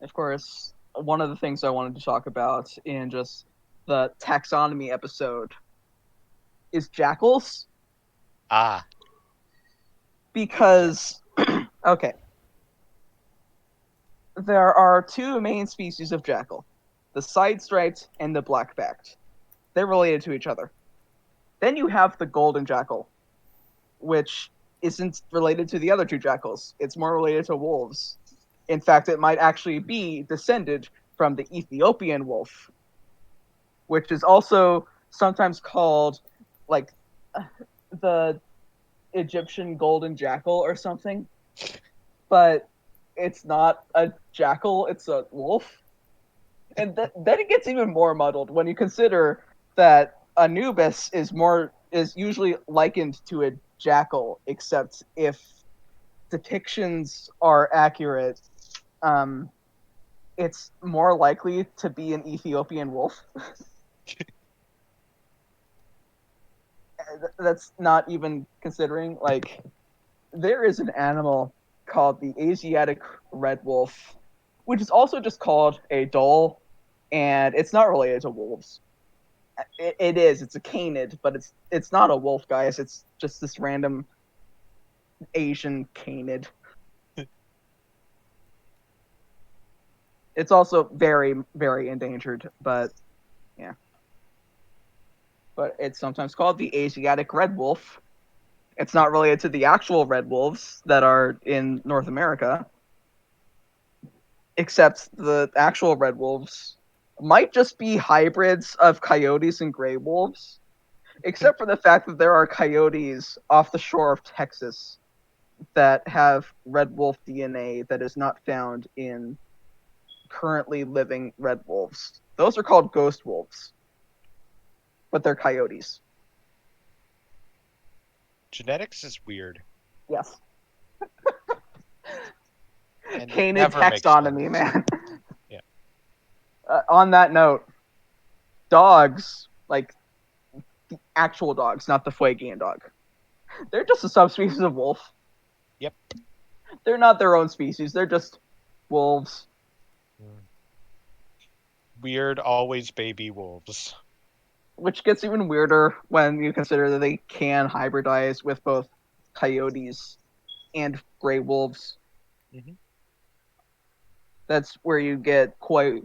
Of course, one of the things I wanted to talk about in just the taxonomy episode is jackals. Ah, Because, okay, there are two main species of jackal, the side-striped and the black-backed. They're related to each other. Then you have the golden jackal, which isn't related to the other two jackals. It's more related to wolves. In fact, it might actually be descended from the Ethiopian wolf, which is also sometimes called like the Egyptian golden jackal or something. But it's not a jackal, it's a wolf. And then it gets even more muddled when you consider that Anubis is usually likened to a jackal, except if depictions are accurate, it's more likely to be an Ethiopian wolf. That's not even considering, like, there is an animal called the Asiatic red wolf, which is also just called a dhole, and it's not related to wolves. It is. It's a canid, but it's not a wolf, guys. It's just this random Asian canid. It's also very, very endangered, but yeah. But it's sometimes called the Asiatic red wolf. It's not related to the actual red wolves that are in North America, except the actual red wolves might just be hybrids of coyotes and gray wolves, except for the fact that there are coyotes off the shore of Texas that have red wolf DNA that is not found in currently living red wolves. Those are called ghost wolves, but they're coyotes. genetics is weird. Yes. And it Canid never makes taxonomy, sense. man. Yeah. On that note, dogs, like the actual dogs, not the Fuegian dog, they're just a subspecies of wolf. Yep. They're not their own species. They're just wolves. Weird, always baby wolves. Which gets even weirder when you consider that they can hybridize with both coyotes and gray wolves. Mhm. That's where you get koi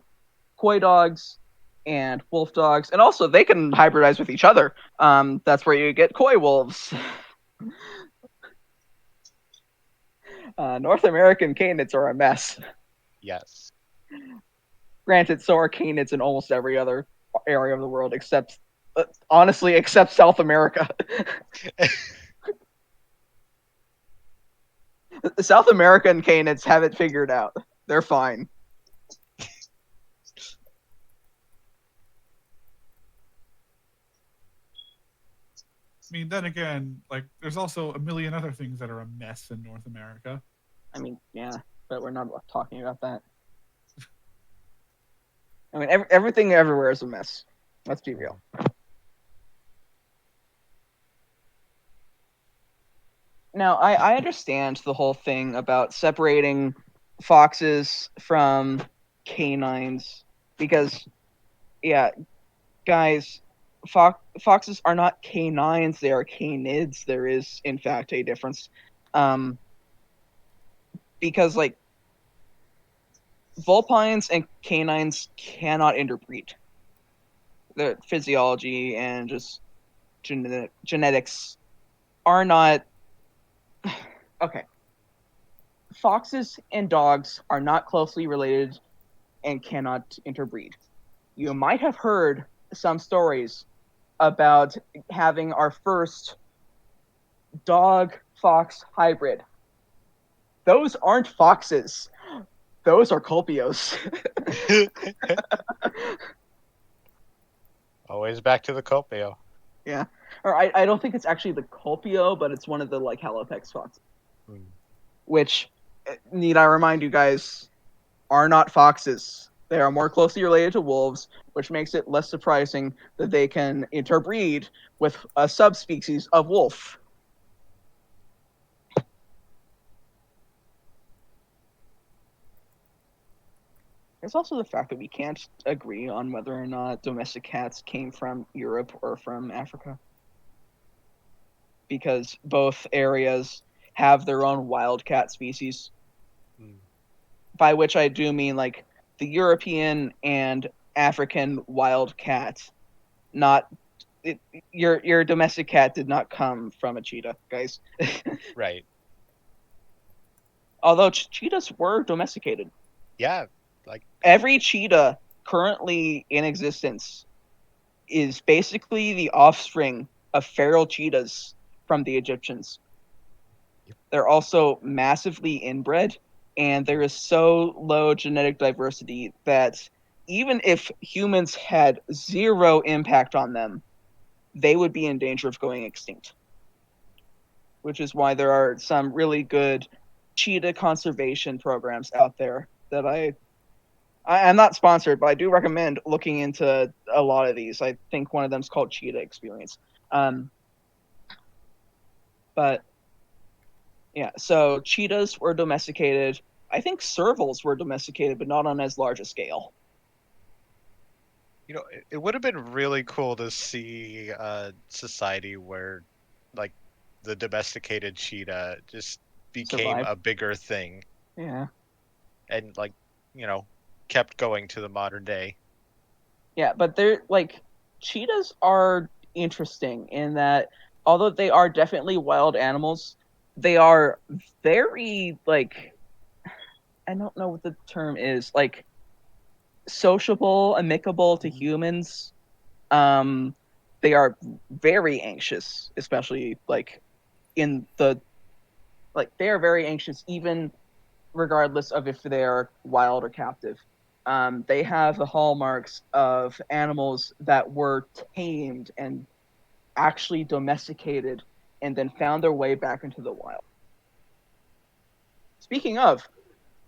dogs and wolf dogs, and also they can hybridize with each other. That's where you get koi wolves. North American canids are a mess. Yes. Granted, so are canids in almost every other area of the world, except honestly, except South America. The South American canids have it figured out. They're fine. I mean, then again, like, there's also a million other things that are a mess in North America. I mean, yeah, but we're not talking about that. I mean, everything everywhere is a mess. Let's be real. Now, I understand the whole thing about separating foxes from canines because, yeah, guys, foxes are not canines; they are canids. There is, in fact, a difference. Because like vulpines and canines cannot interbreed. Their physiology and just genetics are not Okay. Foxes and dogs are not closely related and cannot interbreed. You might have heard some stories about having our first dog fox hybrid. Those aren't foxes. Those are Colpios. Always back to the Copio. Yeah. Or I don't think it's actually the Colpio, but it's one of the like Halopex foxes. Which, need I remind you guys, are not foxes. They are more closely related to wolves, which makes it less surprising that they can interbreed with a subspecies of wolf. There's also the fact that we can't agree on whether or not domestic cats came from Europe or from Africa. Because both areas have their own wildcat species. By which I do mean like the European and African wildcat, not your domestic cat did not come from a cheetah, guys. Right. Although cheetahs were domesticated. Yeah. Like every cheetah currently in existence is basically the offspring of feral cheetahs from the Egyptians. They're also massively inbred, and there is so low genetic diversity that even if humans had zero impact on them, they would be in danger of going extinct. Which is why there are some really good cheetah conservation programs out there that I'm not sponsored, but I do recommend looking into a lot of these. I think one of them is called Cheetah Experience. But yeah, so cheetahs were domesticated. I think servals were domesticated, but not on as large a scale. You know, it would have been really cool to see a society where, like, the domesticated cheetah just became Survived. a bigger thing. Yeah. And, like, kept going to the modern day. Yeah, but they're like cheetahs are interesting in that although they are definitely wild animals, they are very like I don't know what the term is, like sociable, amicable to humans. They are very anxious, especially like in the like they are very anxious even regardless of if they're wild or captive. They have the hallmarks of animals that were tamed and actually domesticated and then found their way back into the wild. Speaking of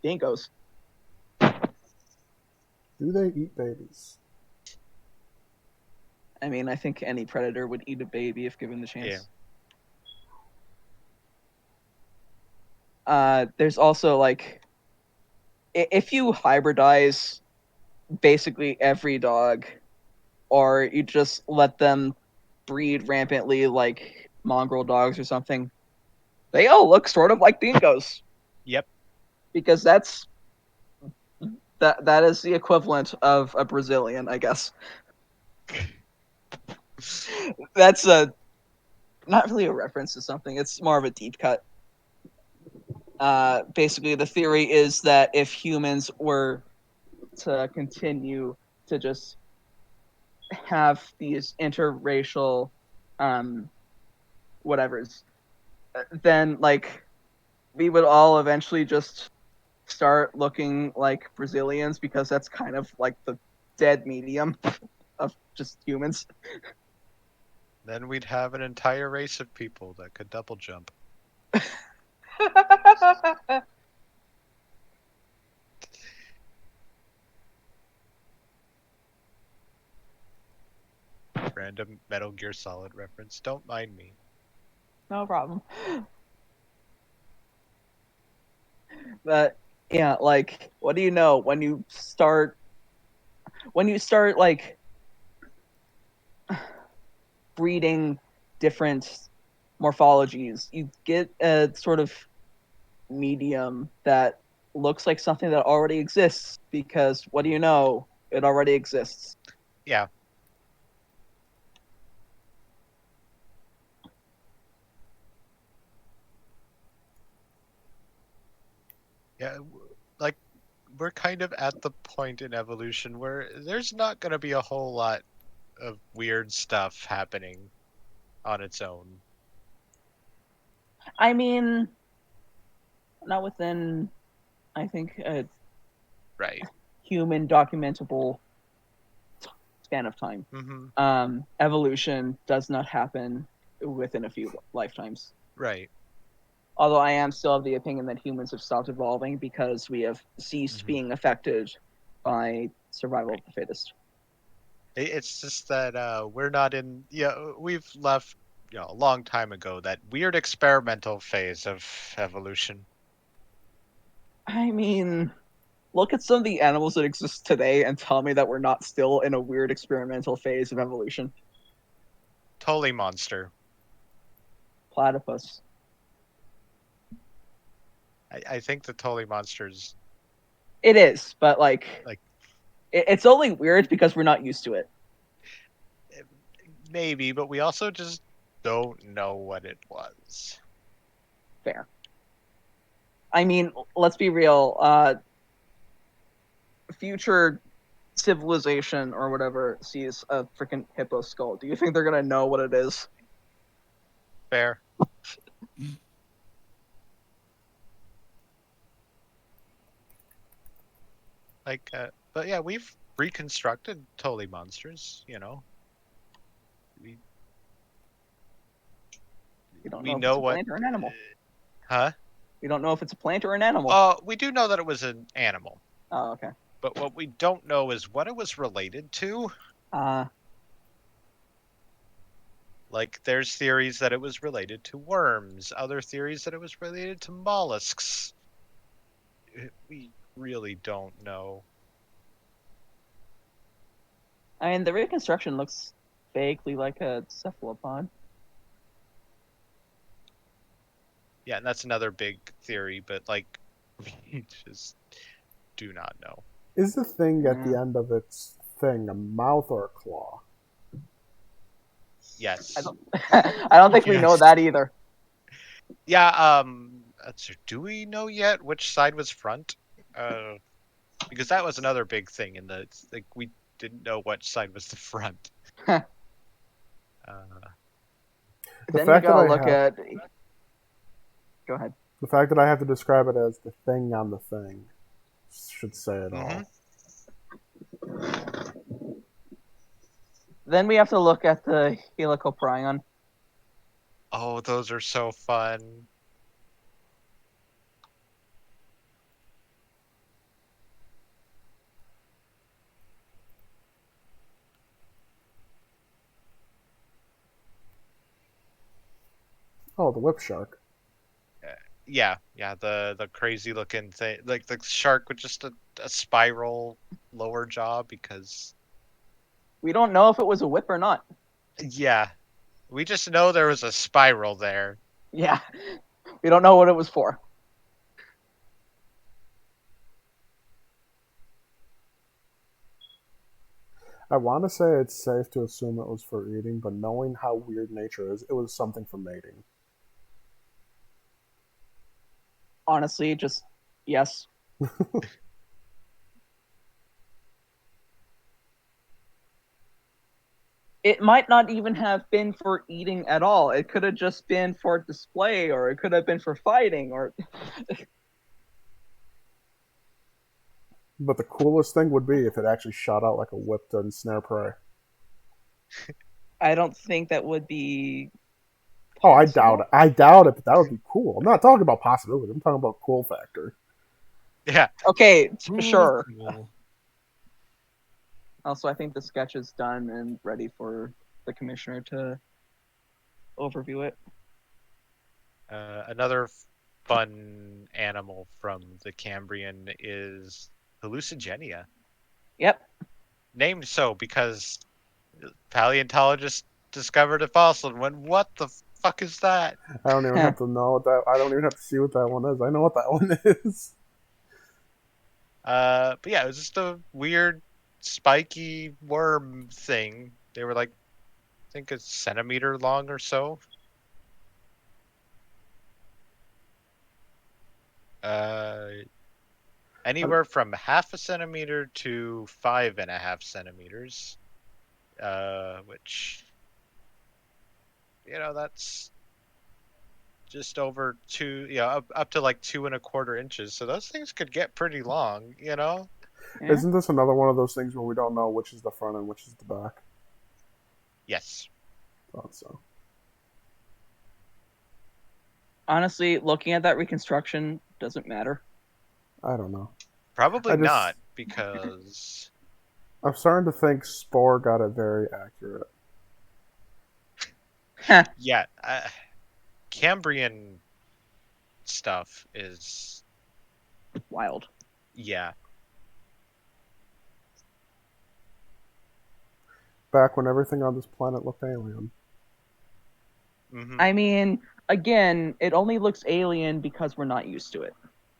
dingoes. Do they eat babies? I mean, I think any predator would eat a baby if given the chance. Yeah. There's also like if you hybridize basically every dog, or you just let them breed rampantly like mongrel dogs or something, they all look sort of like dingoes. Yep. Because that is the equivalent of a Brazilian, I guess. That's not really a reference to something. It's more of a deep cut. Basically, the theory is that if humans were to continue to just have these interracial whatevers, then like we would all eventually just start looking like Brazilians because that's kind of like the dead medium of just humans. Then we'd have an entire race of people that could double jump. Random Metal Gear Solid reference. Don't mind me. No problem. But yeah, like what do you know when you start like breeding different morphologies, you get a sort of medium that looks like something that already exists because what do you know? It already exists. Yeah. Yeah, like we're kind of at the point in evolution where there's not going to be a whole lot of weird stuff happening on its own. I mean, not within, I think, a Right. human documentable span of time. Evolution does not happen within a few lifetimes. Right. Although I am still of the opinion that humans have stopped evolving because we have ceased being affected by survival of the fittest. It's just that we're not in. Yeah, we've left a long time ago that weird experimental phase of evolution. I mean, look at some of the animals that exist today and tell me that we're not still in a weird experimental phase of evolution. Totally monster. Platypus. I think the Totally monsters It is, but like it's only weird because we're not used to it. maybe, but we also just don't know what it was. Fair. I mean, let's be real. Future civilization or whatever sees a freaking hippo skull. Do you think they're gonna know what it is? Fair. But yeah, we've reconstructed Totally monsters. We We don't we know if know it's a what. plant or an animal. Huh? We don't know if it's a plant or an animal. We do know that it was an animal. Oh, okay. But what we don't know is what it was related to. Like, there's theories that it was related to worms, other theories that it was related to mollusks. We really don't know. I mean, the reconstruction looks vaguely like a cephalopod. Yeah, and that's another big theory, but, like, we just do not know. Is the thing at the end of its thing a mouth or a claw? Yes. I don't think we know that either. Yeah, do we know yet which side was front? Because that was another big thing like, we didn't know which side was the front. The then you gotta look at. Go ahead. The fact that I have to describe it as the thing on the thing should say it all. Then we have to look at the helicoprion. Oh, those are so fun. Oh, the whip shark. Yeah, the crazy looking thing, like the shark with just a spiral lower jaw, because we don't know if it was a whip or not. Yeah, we just know there was a spiral there. Yeah, we don't know what it was for. I want to say it's safe to assume it was for eating, but knowing how weird nature is, it was something for mating. Honestly, just yes. It might not even have been for eating at all. It could have just been for display, or it could have been for fighting, or... But the coolest thing would be if it actually shot out like a whip to ensnare prey. I don't think that would be... Oh, I doubt it. I doubt it, but that would be cool. I'm not talking about possibility. I'm talking about cool factor. Yeah. Okay, sure. Cool. Also, I think the sketch is done and ready for the commissioner to overview it. Another fun animal from the Cambrian is hallucigenia. Yep. Named so because paleontologists discovered a fossil and went, "What the fuck is that?" I don't even have to know what that. I don't even have to see what that one is. I know what that one is. But yeah, it was just a weird spiky worm thing. They were like, I think a centimeter long or so. Anywhere from 0.5 centimeter to 5.5 centimeters, which, that's just over up to like 2.25 inches. So those things could get pretty long. Yeah. Isn't this another one of those things where we don't know which is the front and which is the back? Yes. Thought so. Honestly, looking at that reconstruction doesn't matter. I don't know. Probably I just- not, because I'm starting to think Spore got it very accurate. yeah, Cambrian stuff is Wild. yeah. Back when everything on this planet looked alien. Hmm. I mean, again, it only looks alien because we're not used to it.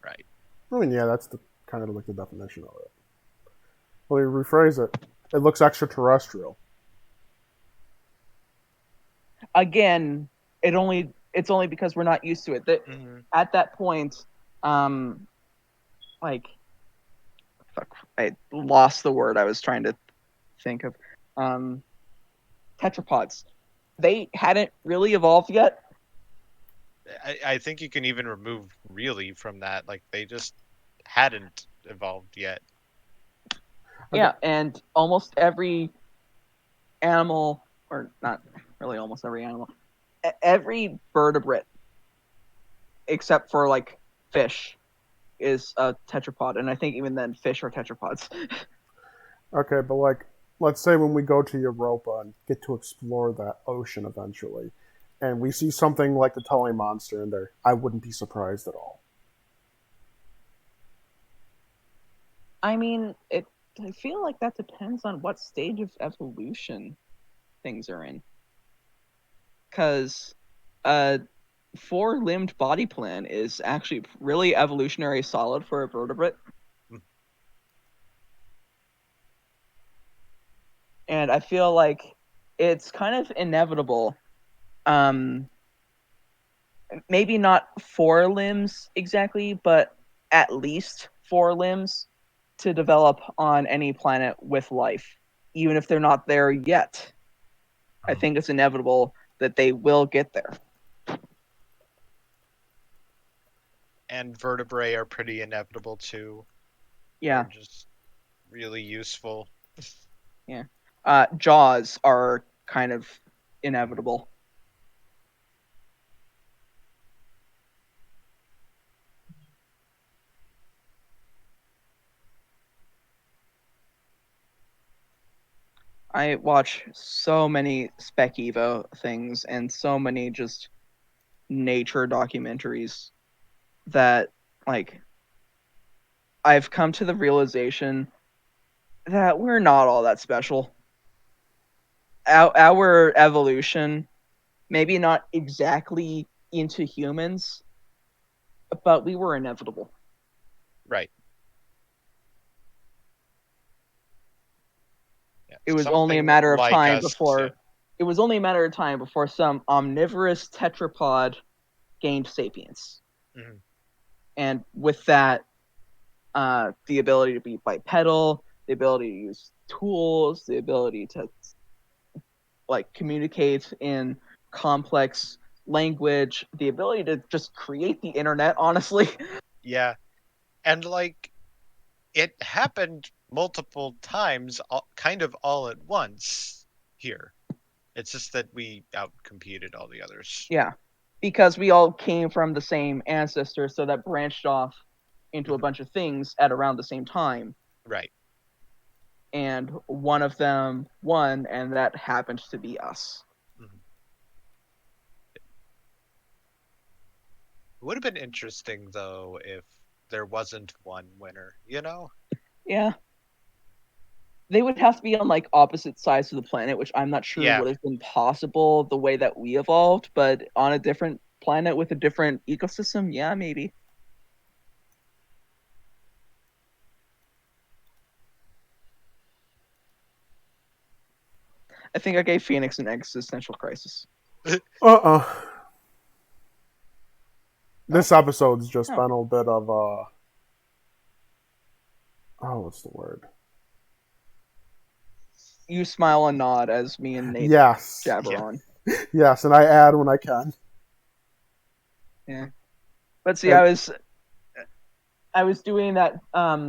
Right. I mean, yeah, that's the kind of like the definition of it. Well, you rephrase it. It looks extraterrestrial. Again, it's only because we're not used to it. That Hmm. at that point, like, fuck, I lost the word I was trying to think of. Tetrapods. They hadn't really evolved yet. I think you can even remove really from that. Like, they just hadn't evolved yet. Yeah, and almost every animal, or not really almost every animal, every vertebrate, except for like fish, is a tetrapod, and I think even then fish are tetrapods. Okay, but like, let's say when we go to Europa and get to explore that ocean eventually, and we see something like the Tully monster in there, I wouldn't be surprised at all. I mean, I feel like that depends on what stage of evolution things are in. Because a four-limbed body plan is actually really evolutionary solid for a vertebrate. And I feel like it's kind of inevitable. Maybe not four limbs exactly, but at least four limbs to develop on any planet with life, even if they're not there yet. I think it's inevitable that they will get there. And vertebrae are pretty inevitable too. Yeah. They're just really useful. Yeah. Jaws are kind of inevitable. I watch so many Spec Evo things and so many just nature documentaries that, like, I've come to the realization that we're not all that special. Our evolution, maybe not exactly into humans, but we were inevitable. Right. Yeah. It was only a matter of time before. It was only a matter of time before some omnivorous tetrapod gained sapience, and with that, the ability to be bipedal, the ability to use tools, the ability to like communicate in complex language, the ability to just create the internet. Honestly, Yeah, and like, it happened multiple times, kind of all at once here. It's just that we outcompeted all the others. yeah, because we all came from the same ancestor, so that branched off into a bunch of things at around the same time. Right. And one of them won, and that happened to be us. Mm-hmm. It would have been interesting, though, if there wasn't one winner, Yeah. They would have to be on like opposite sides of the planet, which I'm not sure would have been possible the way that we evolved, but on a different planet with a different ecosystem, yeah, maybe. I think I gave Phoenix an existential crisis. This episode's just been a bit of what's the word? You smile and nod as me and Nate Yes. jabber Yeah. on. Yes, and I add when I can. Yeah. But see, And- I was doing that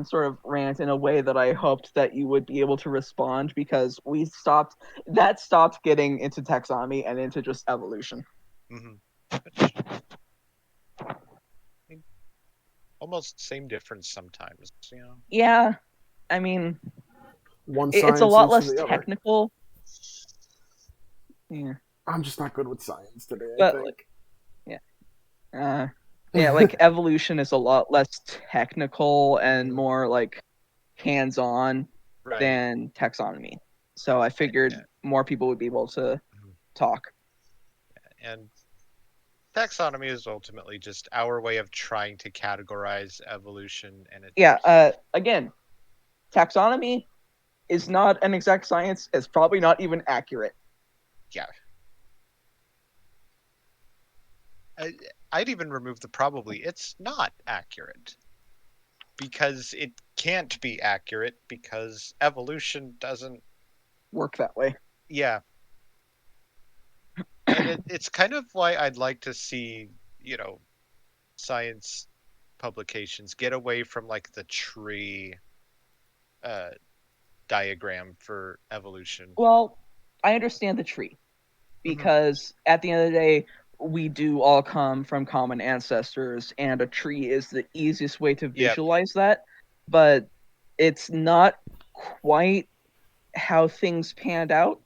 sort of rant in a way that I hoped that you would be able to respond, because stopped getting into taxonomy and into just evolution. Hmm. Almost same difference sometimes, you know. Yeah, I mean, One it's a science lot leads to less the other. technical. Yeah, I'm just not good with science today, I but think. like evolution is a lot less technical and Mhm. more like hands-on Right. than taxonomy. So I figured Yeah. more people would be able to Mhm. talk. And taxonomy is ultimately just our way of trying to categorize evolution, and it. Yeah. Again, taxonomy is not an exact science. It's probably not even accurate. Yeah. I'd even remove the probably. It's not accurate because it can't be accurate because evolution doesn't. Work that way. Yeah. And it's kind of why I'd like to see, you know, science publications get away from like the tree uh, diagram for evolution. Well, I understand the tree, Hmm. because at the end of the day, we do all come from common ancestors, and a tree is the easiest way to Yep. visualize that. But it's not quite how things panned out.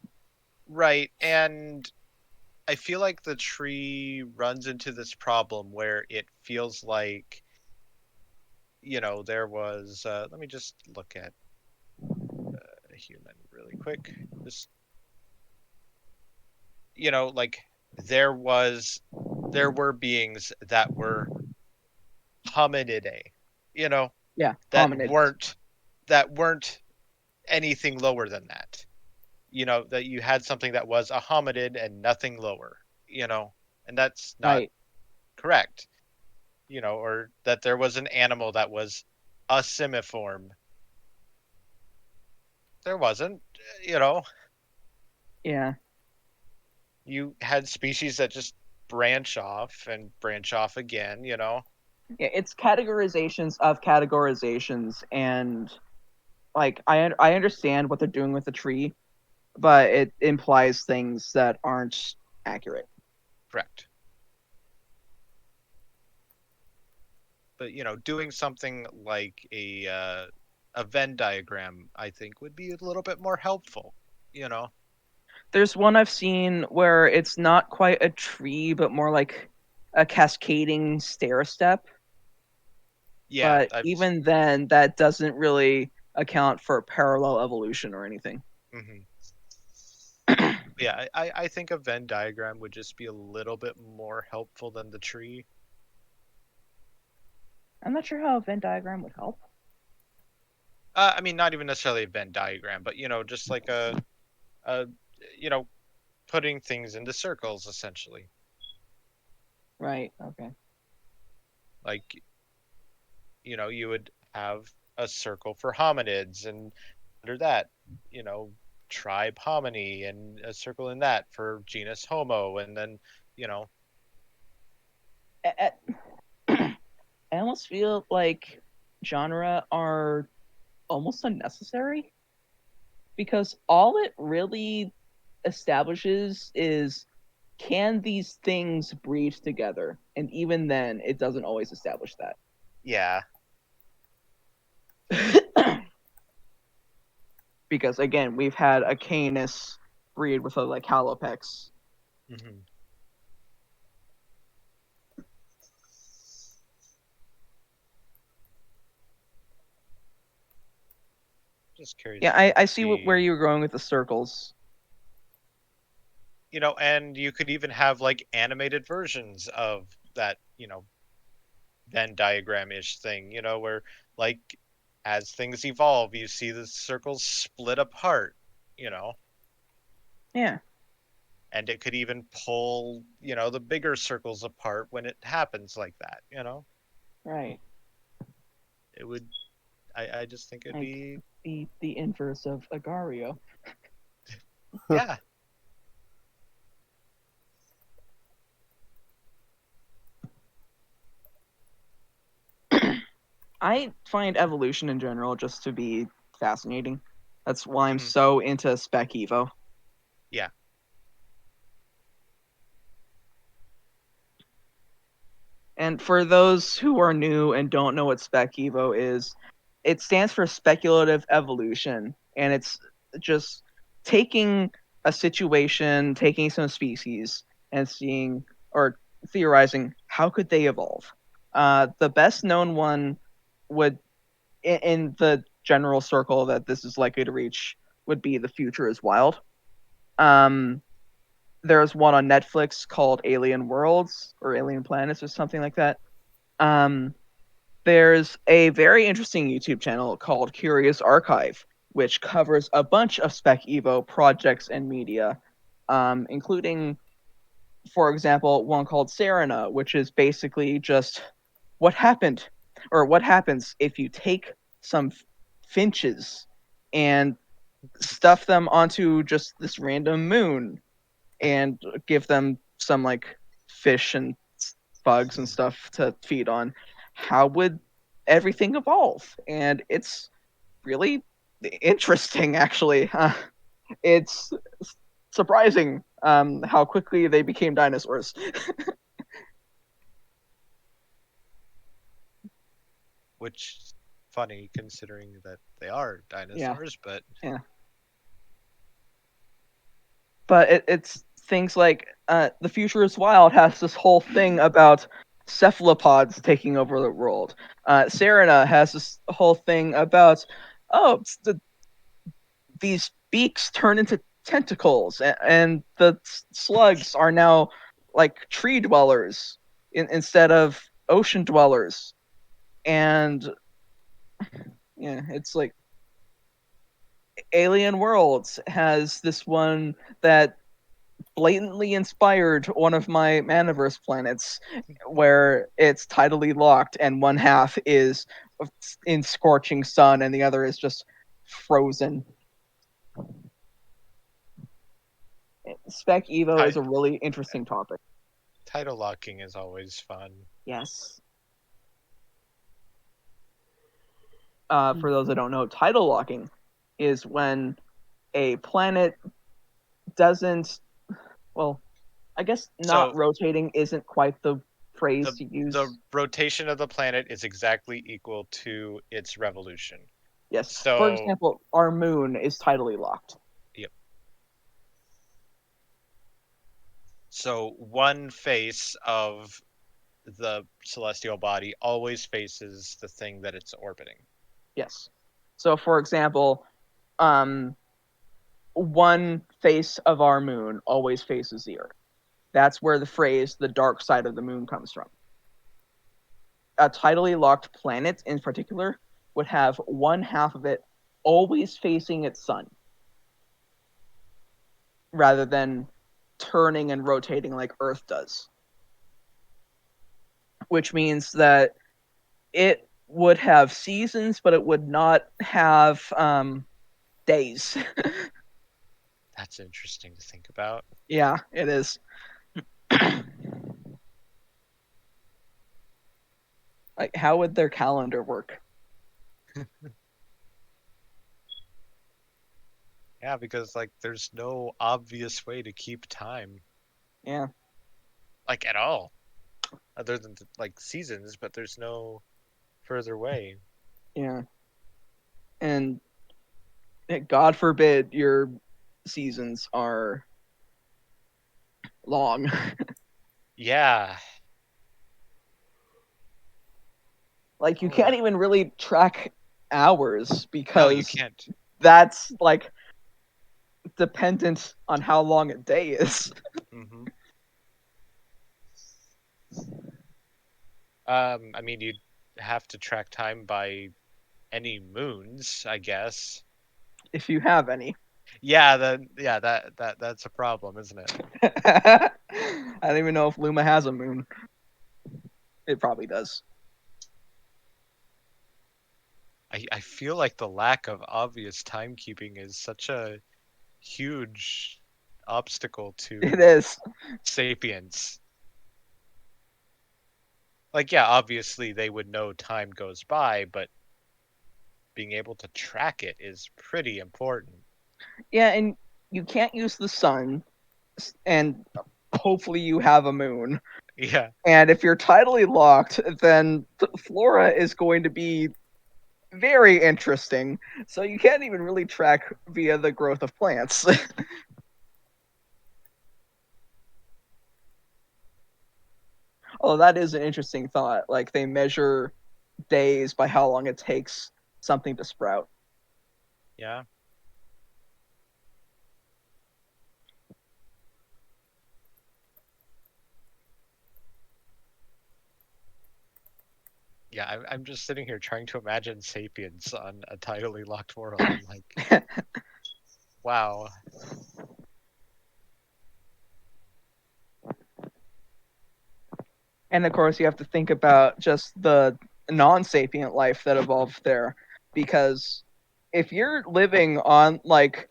Right. And I feel like the tree runs into this problem where it feels like, there was, let me just look at a human really quick. Just, like there were beings that were hominidae, you know, Yeah, that hominids. weren't anything lower than that. That you had something that was a hominid and nothing lower, and that's not Right. correct. Or that there was an animal that was a simiform. There wasn't, you know. Yeah. You had species that just branch off and branch off again. Yeah, it's categorizations of categorizations, and like I understand what they're doing with the tree, but it implies things that aren't accurate. Correct. But doing something like a Venn diagram, I think, would be a little bit more helpful. You know, There's one I've seen where it's not quite a tree, but more like a cascading stair step. yeah, But even then, that doesn't really account for parallel evolution or anything. hmm yeah. I think a Venn diagram would just be a little bit more helpful than the tree. I'm not sure how a Venn diagram would help. I mean, not even necessarily a Venn diagram, but just like a you know, putting things into circles essentially. Right. Okay. Like, you would have a circle for hominids, and under that, you know, tribe hominy, and a circle in that for genus Homo, and then, you know, I I almost feel like genre are almost unnecessary, because all it really establishes is, can these things breed together? And even then, it doesn't always establish yeah, that. Because again, we've had a Canis breed with a like Halopex. hmm just curious Yeah, to I see where see. you were going with the circles. And you could even have like animated versions of that, Venn diagram-ish thing, where like as things evolve, you see the circles split apart, you know, Yeah, and it could even pull, the bigger circles apart when it happens like that. right. It would, I just think it'd Like- be The inverse of Agario. yeah. I find evolution in general just to be fascinating. That's why I'm Mhm. so into Spec Evo. Yeah. And for those who are new and don't know what Spec Evo is, it stands for speculative evolution, and it's just taking a situation, taking some species, and seeing or theorizing how could they evolve. The best known one would, in the general circle that this is likely to reach, would be The Future is Wild. There's one on Netflix called Alien Worlds or Alien Planets or something like that. Um, there's a very interesting YouTube channel called Curious Archive, which covers a bunch of Spec Evo projects and media, including, for example, one called Serena, which is basically just what happened or what happens if you take some finches and stuff them onto just this random moon and give them some like fish and bugs and stuff to feed on. How would everything evolve? And it's really interesting, actually. It's surprising how quickly they became dinosaurs. Which is funny considering that they are dinosaurs, but Yeah. But it's things like The Future is Wild has this whole thing about cephalopods taking over the world. Serena has this whole thing about, oh, these beaks turn into tentacles, and the slugs are now like tree dwellers instead of ocean dwellers. And yeah, it's like Alien Worlds has this one that blatantly inspired one of my Manaverse planets, where it's tidally locked and one half is in scorching sun and the other is just frozen. Spec Evo is a really interesting topic. tidal locking is always fun. Yes. For those that don't know, tidal locking is when a planet doesn't, well, I guess not So rotating isn't quite the phrase to use. the rotation of the planet is exactly equal to its revolution. Yes. So For example, our moon is tidally locked. Yep. So one face of the celestial body always faces the thing that it's orbiting. Yes. So, for example, one face of our moon always faces the Earth. That's where the phrase "the dark side of the moon" comes from. A tidally locked planet, in particular, would have one half of it always facing its sun, rather than turning and rotating like Earth does. Which means that it would have seasons, but it would not have days. That's interesting to think about. Yeah, it is. Like, how would their calendar work? Yeah, because like there's no obvious way to keep time, Yeah, like at all, other than like seasons, but there's no further way. yeah. And God forbid your seasons are long. Yeah. Like, you Oh, can't even really track hours no, you because can't. that's like dependent on how long a day is. hmm I mean, you'd have to track time by any moons, I guess. If you have any. Yeah, then yeah, that's a problem, isn't it? I don't even know if Luma has a moon. It probably does. I feel like the lack of obvious timekeeping is such a huge obstacle It to is. sapiens. Like, yeah, obviously they would know time goes by, but being able to track it is pretty important. Yeah, and you can't use the sun, and hopefully you have a moon. Yeah. And if you're tidally locked, then flora is going to be very interesting. So you can't even really track via the growth of plants. Oh, that is an interesting thought. Like they measure days by how long it takes something to sprout. Yeah. Yeah, I'm just sitting here trying to imagine sapiens on a tidally locked world. I'm like, wow. And of course, you have to think about just the non-sapient life that evolved there, because if you're living on like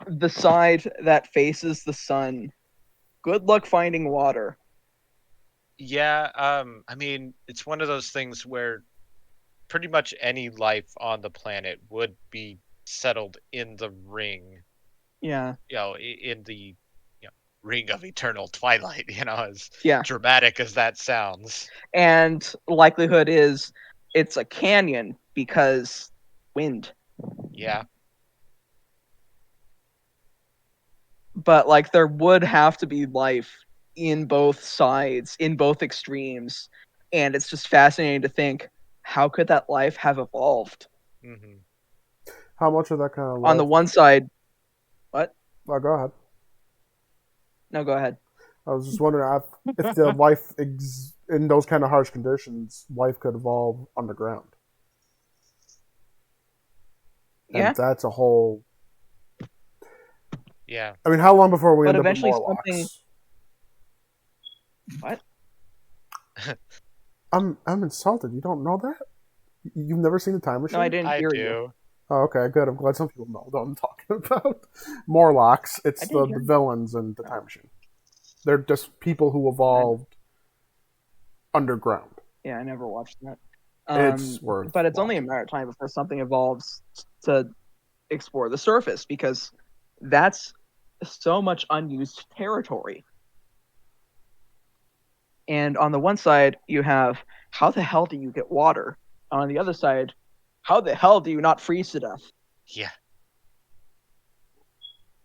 the side that faces the sun, good luck finding water. Yeah, I mean, it's one of those things where pretty much any life on the planet would be settled in the ring, Yeah, in the ring of eternal twilight, as yeah. dramatic as that sounds. And likelihood is it's a canyon because wind. Yeah. But like there would have to be life in both sides, in both extremes. And it's just fascinating to think how could that life have evolved? Hmm. How much of that kind of On the life? one side, what? Oh, go ahead. No, go ahead. I was just wondering if the life in those kind of harsh conditions, life could evolve underground, Yeah, and that's a whole. Yeah. I mean, how long before we but end up with eventually something. Morlocks? What? I'm insulted. You don't know that? You've never seen the Time Machine? No, I didn't I hear you. do. Oh, okay, good. I'm glad some people know what I'm talking about. Morlocks. I It's didn't the hear you. villains in the Time Machine. They're just people who evolved underground. Yeah, I never watched that. It's worth But it's only a watching. matter of time before something evolves to explore the surface because that's so much unused territory. And on the one side, you have how the hell do you get water? On the other side, how the hell do you not freeze to death? Yeah.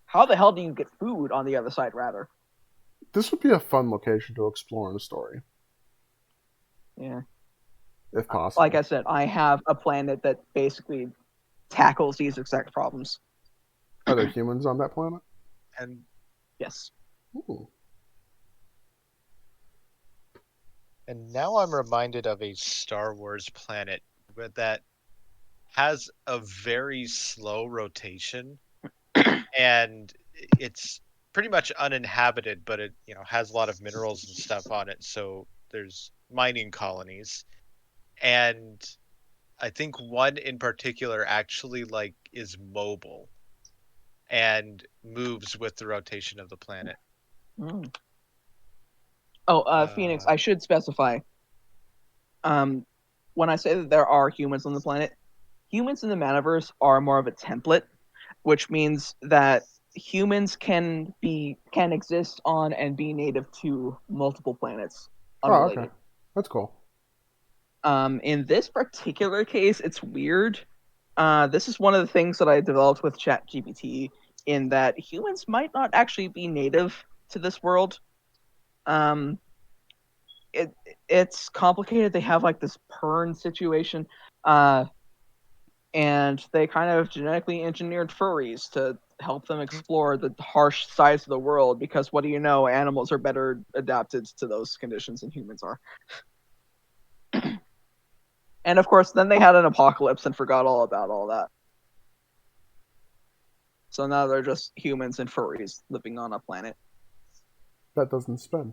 How the hell do you get food on the other side, rather? This would be a fun location to explore in a story, Yeah. if possible. Like I said, I have a planet that basically tackles these exact problems. Are there humans on that planet? And Yes. Ooh. now I'm reminded of a Star Wars planet that has a very slow rotation, and it's pretty much uninhabited, but it has a lot of minerals and stuff on it, so there's mining colonies. And I think one in particular actually like is mobile and moves with the rotation of the planet. Mm. Oh, Phoenix, I should specify. When I say that there are humans on the planet, humans in the metaverse are more of a template, which means that humans can exist on and be native to multiple planets, Oh, unrelated. okay. That's cool. In this particular case, it's weird. This is one of the things that I developed with ChatGPT, in that humans might not actually be native to this world. Um, it's complicated. They have like this Pern situation, and they kind of genetically engineered furries to help them explore the harsh sides of the world. Because what do you know, animals are better adapted to those conditions than humans are. And of course, then they had an apocalypse and forgot all about all that. So now they're just humans and furries living on a planet. That doesn't spin.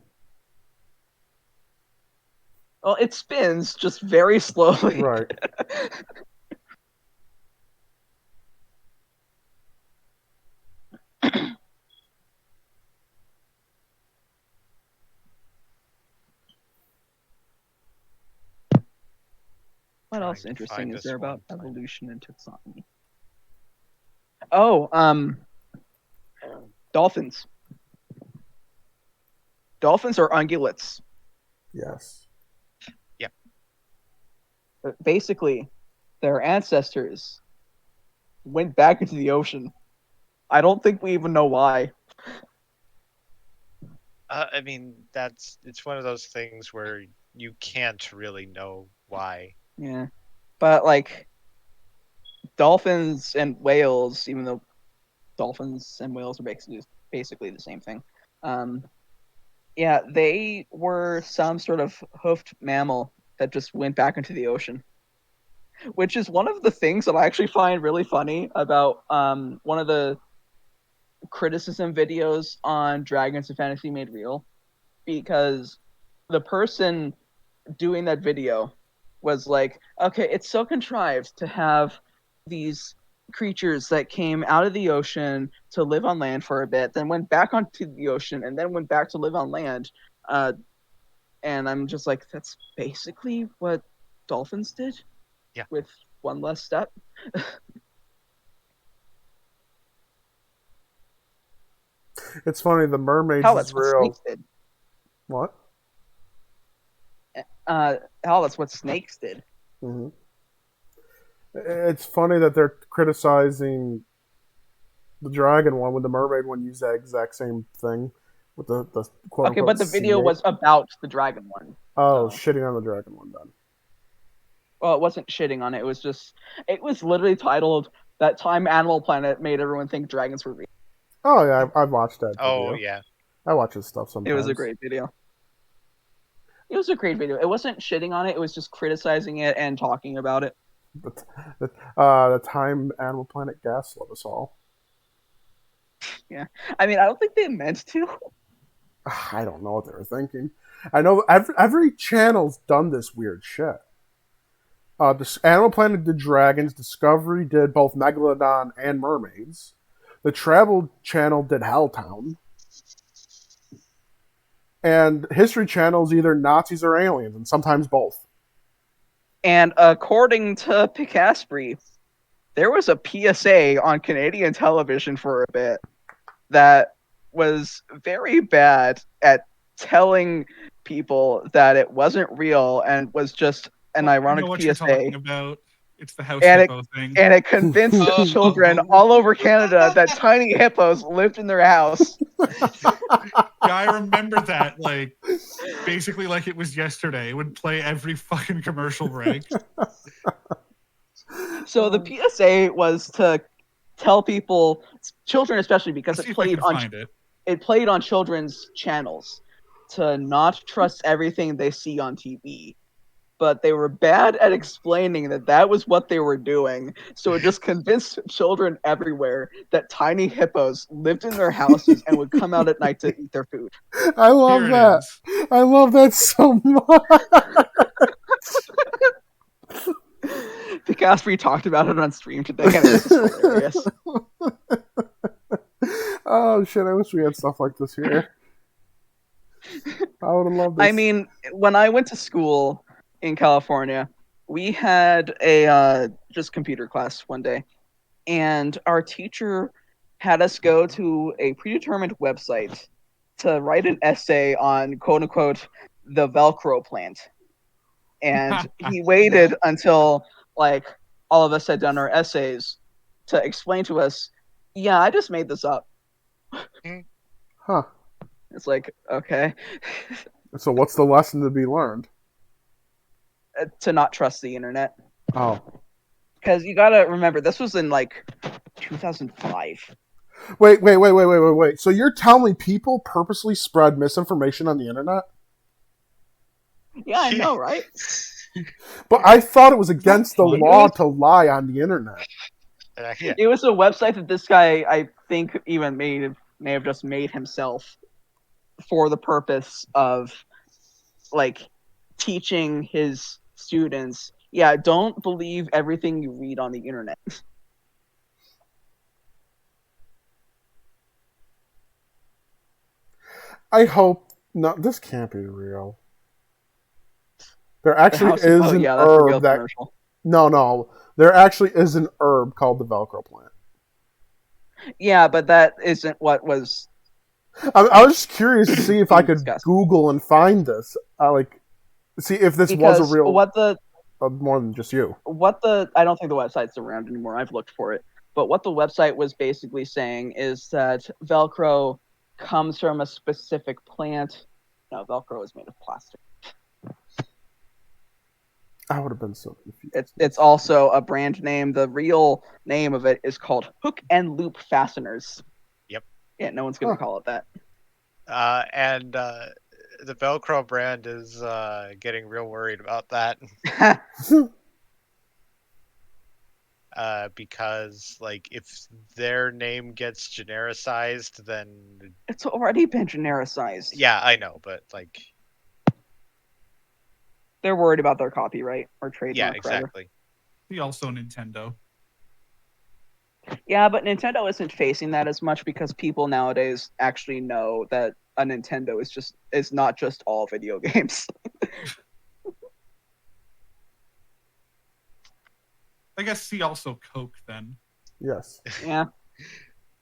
Well, it spins just very slowly. Right. What else trying to interesting find is us there about one. evolution and taxonomy? Oh, dolphins. Dolphins are ungulates. Yes. Basically, their ancestors went back into the ocean. I don't think we even know why. I mean, it's one of those things where you can't really know why. Yeah. But like dolphins and whales, even though dolphins and whales are basically the same thing. Yeah, they were some sort of hoofed mammal that just went back into the ocean. Which is one of the things that I actually find really funny about one of the criticism videos on Dragons and Fantasy Made Real, because the person doing that video was like, okay, it's so contrived to have these creatures that came out of the ocean to live on land for a bit, then went back onto the ocean, and then went back to live on land. And I'm just like, that's basically what dolphins did? Yeah. With one less step. It's funny. The mermaids Hell, is that's what real. snakes did. What? Hell, that's what snakes did. Mm-hmm. It's funny that they're criticizing the dragon one when the mermaid one used that exact same thing with the quote Okay, unquote. but the video was about the dragon one. Oh, so. shitting on the dragon one then. Well, it wasn't shitting on it. It was literally titled "That Time Animal Planet Made Everyone Think Dragons Were Real." Oh yeah, I've watched that video. Oh yeah. I watch his stuff sometimes. It was a great video. It was a great video. It wasn't shitting on it. It was just criticizing it and talking about it. The time Animal Planet gaslit us all. Yeah, I mean, I don't think they meant to. I don't know what they were thinking. I know every channel's done this weird shit. This Animal Planet did dragons. Discovery did both Megalodon and mermaids. The Travel Channel did Helltown. And History Channel's either Nazis or aliens, and sometimes both. And according to Picaspri, there was a PSA on Canadian television for a bit that was very bad at telling people that it wasn't real and was just an ironic I know what PSA. you're talking about. It's the house And hippo thing. And it convinced children all over Canada that tiny hippos lived in their house. Yeah, I remember that, like, basically like it was yesterday. It would play every fucking commercial break. So the PSA was to tell people, children especially, because Let's see if I can find it. It played on children's channels, to not trust everything they see on TV. But they were bad at explaining that was what they were doing. So it just convinced children everywhere that tiny hippos lived in their houses and would come out at night to eat their food. I love that. I love that so much. Picaspri talked about it on stream today, and it was hilarious. Oh shit! I wish we had stuff like this here. I would have loved this. I mean, when I went to school in California, we had a just computer class one day, and our teacher had us go to a predetermined website to write an essay on quote unquote the Velcro plant. And he waited until like all of us had done our essays to explain to us, yeah, I just made this up. Huh. It's like, okay. So what's the lesson to be learned? To not trust the internet. Oh. Because you gotta remember, this was in like 2005. Wait. So you're telling me people purposely spread misinformation on the internet? Yeah, I know, right? But I thought it was against the law to lie on the internet. Yeah. It was a website that this guy, I think, even may have just made himself for the purpose of like teaching his students, yeah, don't believe everything you read on the internet. I hope not. This can't be real. There actually is an herb that. Commercial. No. There actually is an herb called the Velcro plant. Yeah, but that isn't what was. I was just curious to see if I could Discussed. Google and find this. See if this was a Because real more than just you. I don't think the website's around anymore. I've looked for it. But what the website was basically saying is that Velcro comes from a specific plant. No, Velcro is made of plastic. I would have been so confused. It's also a brand name. The real name of it is called Hook and Loop Fasteners. Yep. Yeah, no one's gonna call it that. And the Velcro brand is getting real worried about that. Because like if their name gets genericized, then It's already been genericized. yeah, I know, but like They're worried about their copyright or yeah, trademark. exactly. See also Nintendo. Yeah, but Nintendo isn't facing that as much because people nowadays actually know that a Nintendo is not just all video games. I guess see also Coke then. Yes. Yeah.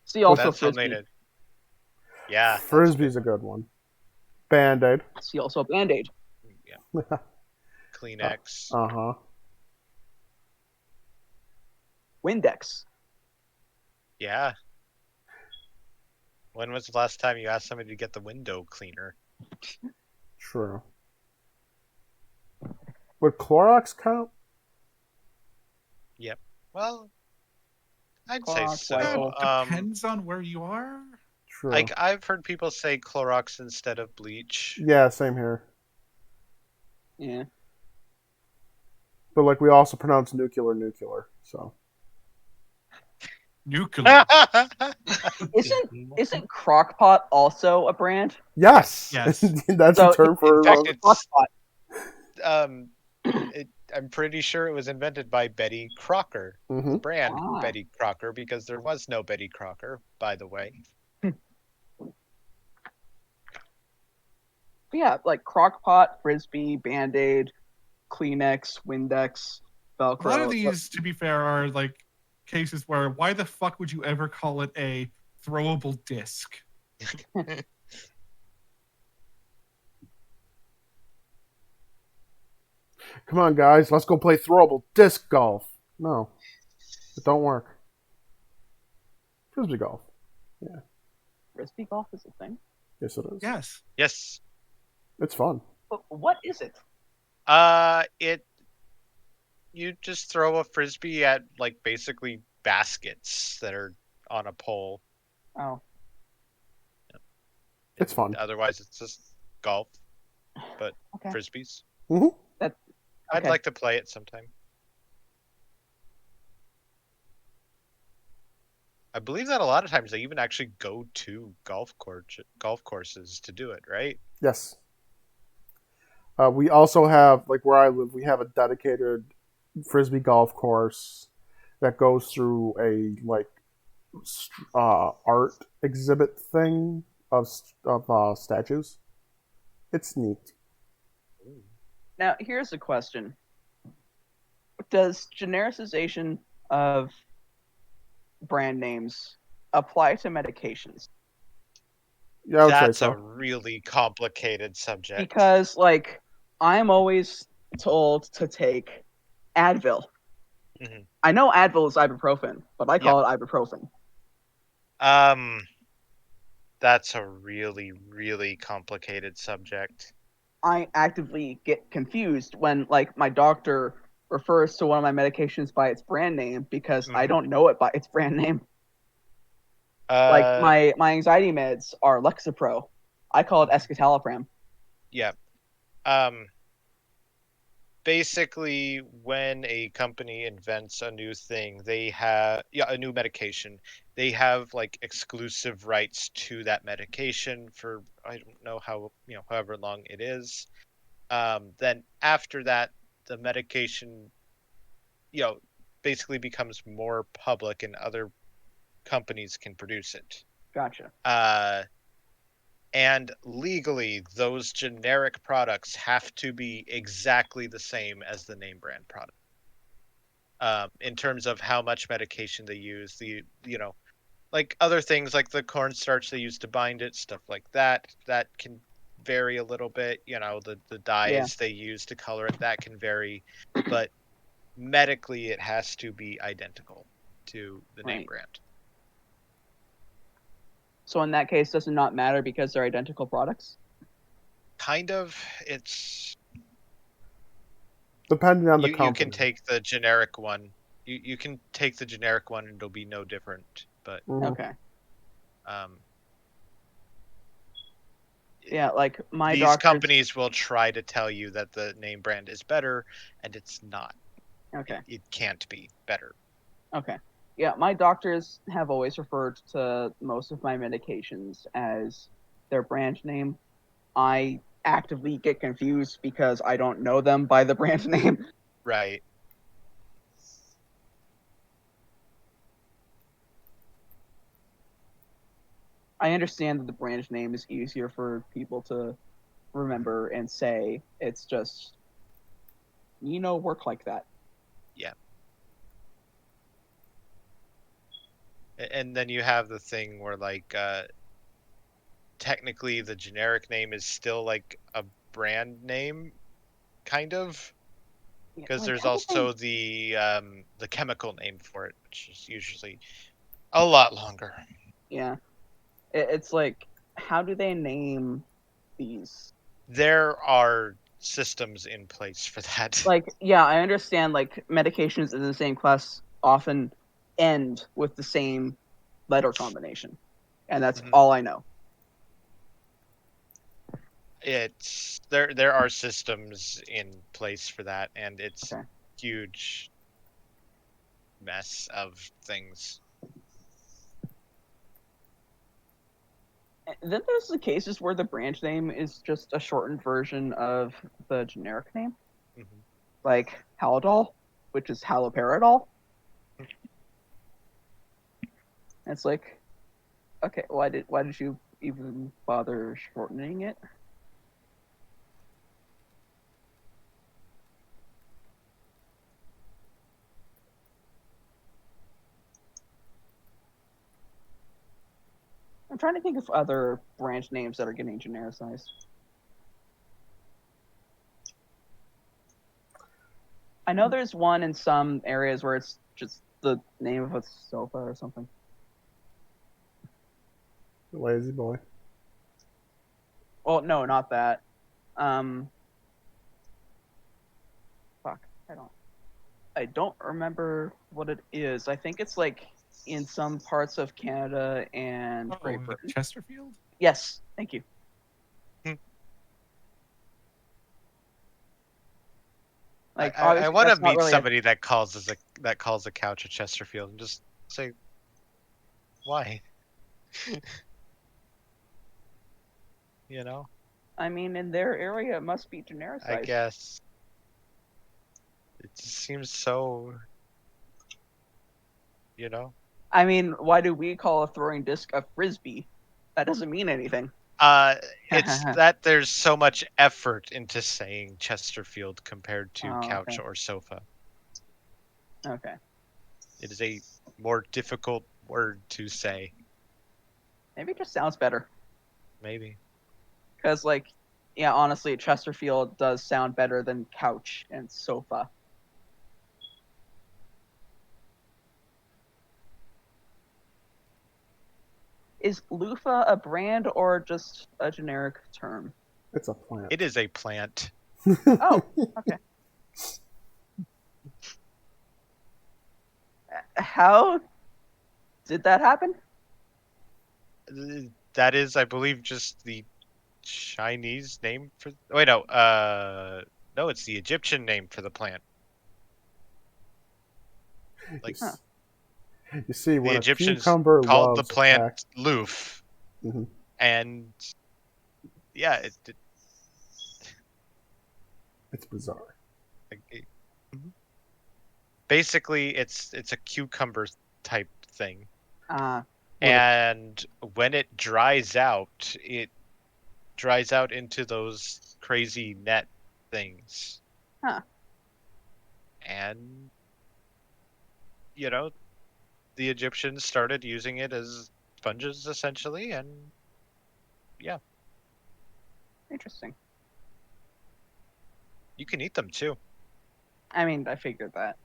See also That's Frisbee. something. Yeah, Frisbee's a good one. Band-Aid. See also Band-Aid. Yeah. Kleenex. Uh-huh. Windex. Yeah. When was the last time you asked somebody to get the window cleaner? True. Would Clorox count? Well, I'd Clorox, say Lysol. so. Depends on where you are. True. Like I've heard people say Clorox instead of bleach. Yeah, same here. Yeah. But like we also pronounce nuclear, so. Nuclear. Isn't Crockpot also a brand? Yes. Yes. That's So, a term for in fact, Crockpot. I'm pretty sure it was invented by Betty Crocker, Mhm. the brand Ah. Betty Crocker, because there was no Betty Crocker, by the way. Yeah, like Crockpot, Frisbee, Band-Aid, Kleenex, Windex, Velcro. A lot of these, to be fair, are like cases where why the fuck would you ever call it a throwable disc? Come on, guys, let's go play throwable disc golf. No, it don't work. Frisbee golf. Frisbee golf is a thing. Yes, it is. Yes. Yes. It's fun. But what is it? You just throw a frisbee at like basically baskets that are on a pole. Oh, It's fun. Otherwise, it's just golf, but okay. frisbees. Mhm. I'd Okay. like to play it sometime. I believe that a lot of times they even actually go to golf courses to do it, right? Yes. We also have, like where I live, we have a dedicated Frisbee golf course that goes through a like art exhibit thing of statues. It's neat. Now, here's a question. Does genericization of brand names apply to medications? Yeah, I would That's say so. a really complicated subject. Because, like, I'm always told to take Advil. Mhm. I know Advil is ibuprofen, but I call it ibuprofen. That's a really, really complicated subject. I actively get confused when, like, my doctor refers to one of my medications by its brand name because I Mhm. don't know it by its brand name. Uh, Like, my anxiety meds are Lexapro. I call it escitalopram. yeah. Basically, when a company invents a new thing, they have a new medication. They have like exclusive rights to that medication for I don't know how however long it is. Then after that, the medication basically becomes more public, and other companies can produce it. Gotcha. And legally, those generic products have to be exactly the same as the name brand product. in terms of how much medication they use. Like other things like the cornstarch they use to bind it, stuff like that can vary a little bit. The dyes they use to color it, that can vary, but medically it has to be identical to the name Right. brand. So in that case, does it not matter because they're identical products? Kind of. It's Depending on the you company. can take the generic one. You can take the generic one and it'll be no different. But Okay. um, Yeah, like my these doctor's... companies will try to tell you that the name brand is better, and it's not. Okay. It can't be better. Okay. Yeah, my doctors have always referred to most of my medications as their brand name. I actively get confused because I don't know them by the brand name. Right. I understand that the brand name is easier for people to remember and say. It's just, work like that. Yeah. And then you have the thing where technically the generic name is still like a brand name, kind of, because Like there's everything... also the chemical name for it, which is usually a lot longer. Yeah. It's like, how do they name these? There are systems in place for that. Like, yeah, I understand, like, medications in the same class often end with the same letter combination. And that's Mhm. all I know. It's there are systems in place for that, and it's Okay. huge mess of things. And then there's the cases where the brand name is just a shortened version of the generic name, Mhm. like Haldol, which is haloperidol. And it's like, okay, why did you even bother shortening it? I'm trying to think of other brand names that are getting genericized. I know there's one in some areas where it's just the name of a sofa or something. Lazy boy. Well, no, not that. Fuck, I don't remember what it is. I think it's like in some parts of Canada and Great Britain. Chesterfield? Yes, thank you. Like, I obviously, want to that's not meet really somebody that calls a couch a Chesterfield and just say why. You know, I mean, in their area, it must be I genericized. guess it just seems so. I mean, why do we call a throwing disc a frisbee? That doesn't mean anything. It's that there's so much effort into saying Chesterfield compared to Oh, couch okay. or sofa. Okay. It is a more difficult word to say. Maybe it just sounds better. Maybe. Because, like, yeah, honestly, Chesterfield does sound better than couch and sofa. Is loofah a brand or just a generic term? It's a plant. It is a plant. Oh, okay. How did that happen? That is, I believe, just the Chinese name for. Wait, no. No, it's the Egyptian name for the plant. Like Huh. You see, when the a Egyptians cucumber called the loves plant attack, loof, Mhm. and yeah, It's bizarre. Mhm. Basically it's a cucumber type thing. What And when it dries out into those crazy net things. Huh. And you know, the Egyptians started using it as sponges essentially, and yeah, Interesting. you can eat them too. I mean, I figured that.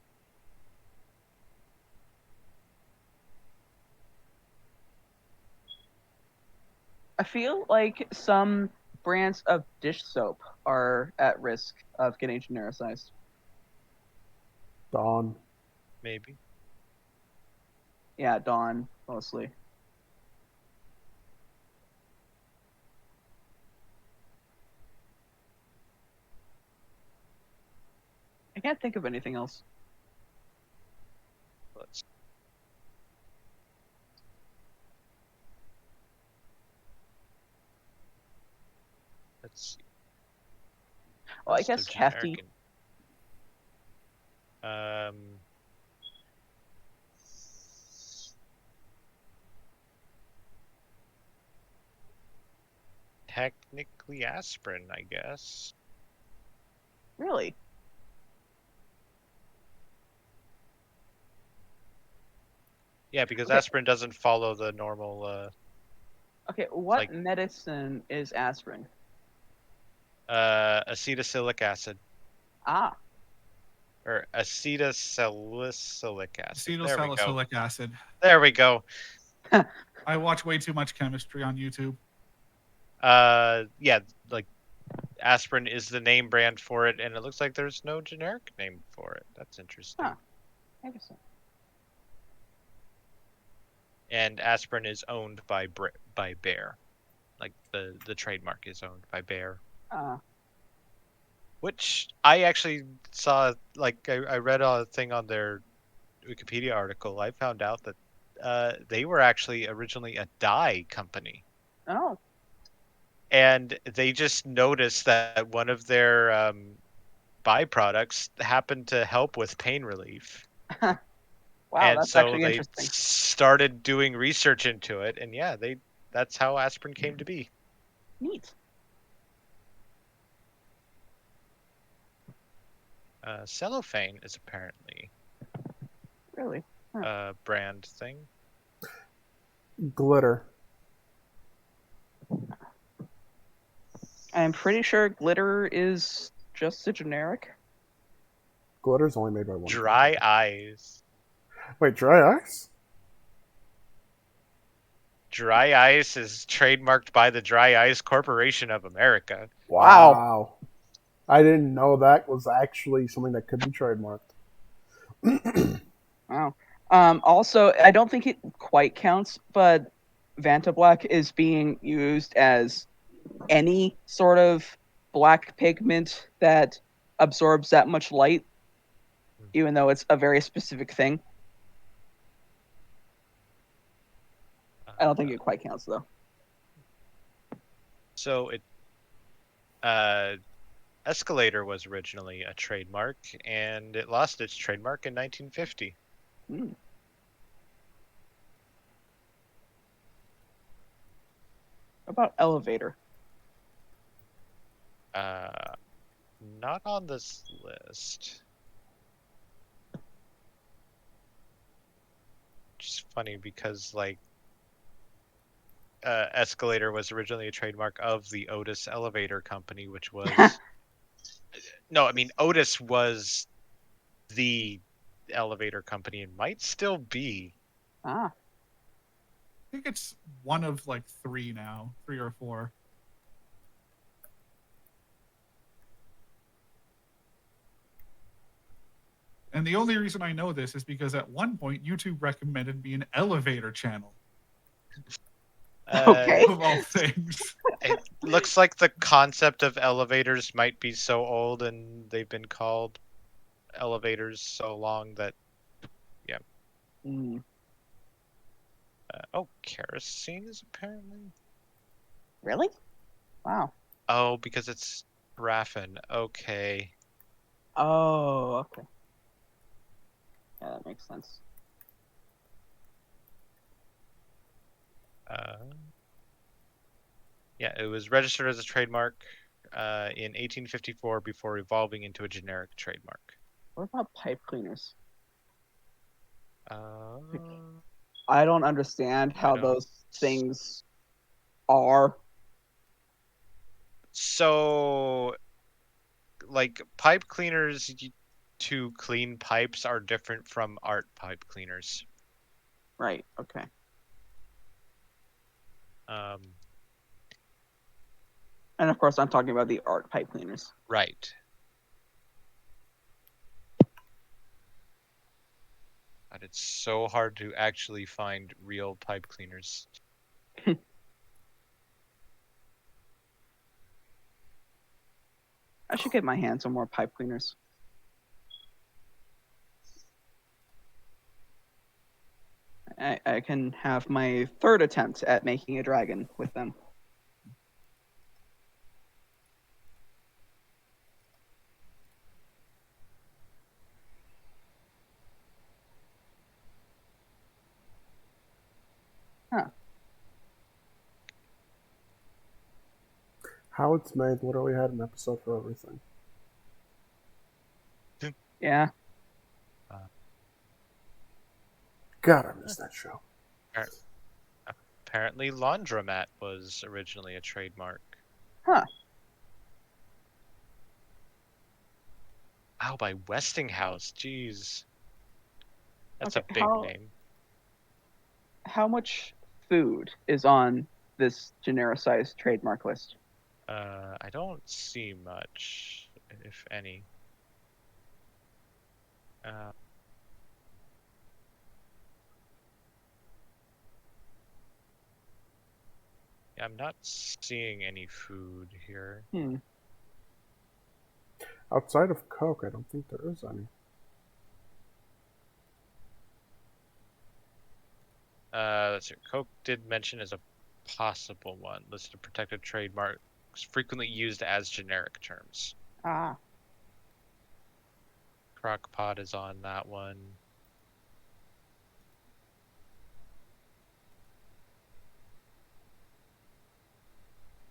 I feel like some brands of dish soap are at risk of getting genericized. Dawn. Maybe. Yeah, Dawn mostly. I can't think of anything else. Let's let's see. Well, I List guess of hefty. generic and- technically aspirin, I guess. Really? Yeah, because Okay. aspirin doesn't follow the normal Okay, what like- medicine is aspirin? acetylsalicylic acid Ah, or acetylsalicylic acid. There we go. Acetylsalicylic acid. There we go. I watch way too much chemistry on YouTube. Yeah, like aspirin is the name brand for it, and it looks like there's no generic name for it. That's interesting. Huh. interesting. And aspirin is owned by Bayer. Like the trademark is owned by Bayer. Which I actually saw, like I read a thing on their Wikipedia article. I found out that they were actually originally a dye company, Oh, and they just noticed that one of their byproducts happened to help with pain relief. wow, And that's so actually they interesting. started doing research into it, and yeah, that's how aspirin came to be. Neat. Cellophane is apparently Really? a brand thing. Glitter. I'm pretty sure glitter is just a generic. Glitter's only made by one. Dry Eyes. Wait, dry ice? Dry Ice is trademarked by the Dry Ice Corporation of America. Wow. I didn't know that was actually something that could be trademarked. Wow. Also, I don't think it quite counts, but Vanta Black is being used as any sort of black pigment that absorbs that much light, even though it's a very specific thing. I don't think it quite counts, though. So Escalator was originally a trademark, and it lost its trademark in 1950. Hmm. What about elevator? Not on this list. Which is funny because like Escalator was originally a trademark of the Otis Elevator Company, which was no, I mean Otis was the elevator company and might still be. Ah, I think it's one of like three now, 3 or 4. And the only reason I know this is because at one point YouTube recommended me an elevator channel okay. of all things. It looks like the concept of elevators might be so old and they've been called elevators so long that Hmm. kerosene is apparently. Really? Wow. Oh, because it's paraffin. Okay. Oh, okay. Yeah, that makes sense. Yeah, it was registered as a trademark in 1854 before evolving into a generic trademark. What about pipe cleaners? I don't understand how don't- those things are. So, like, pipe cleaners to clean pipes are different from art pipe cleaners. Right. Okay. And of course, I'm talking about the art pipe cleaners. Right. But it's so hard to actually find real pipe cleaners. I should get my hands on more pipe cleaners. I can have my third attempt at making a dragon with them. Huh. How it's made literally had an episode for everything. Yeah. God, I miss that show. Apparently, laundromat was originally a trademark. Huh. Wow, by Westinghouse. Jeez. That's Okay, a big name. How much food is on this genericized trademark list? I don't see much, if any. Yeah, I'm not seeing any food here. Outside of Coke, I don't think there is any. Let's see. Coke did mention as a possible one. Listed protected trademarks frequently used as generic terms. Ah. Crock-Pot is on that one.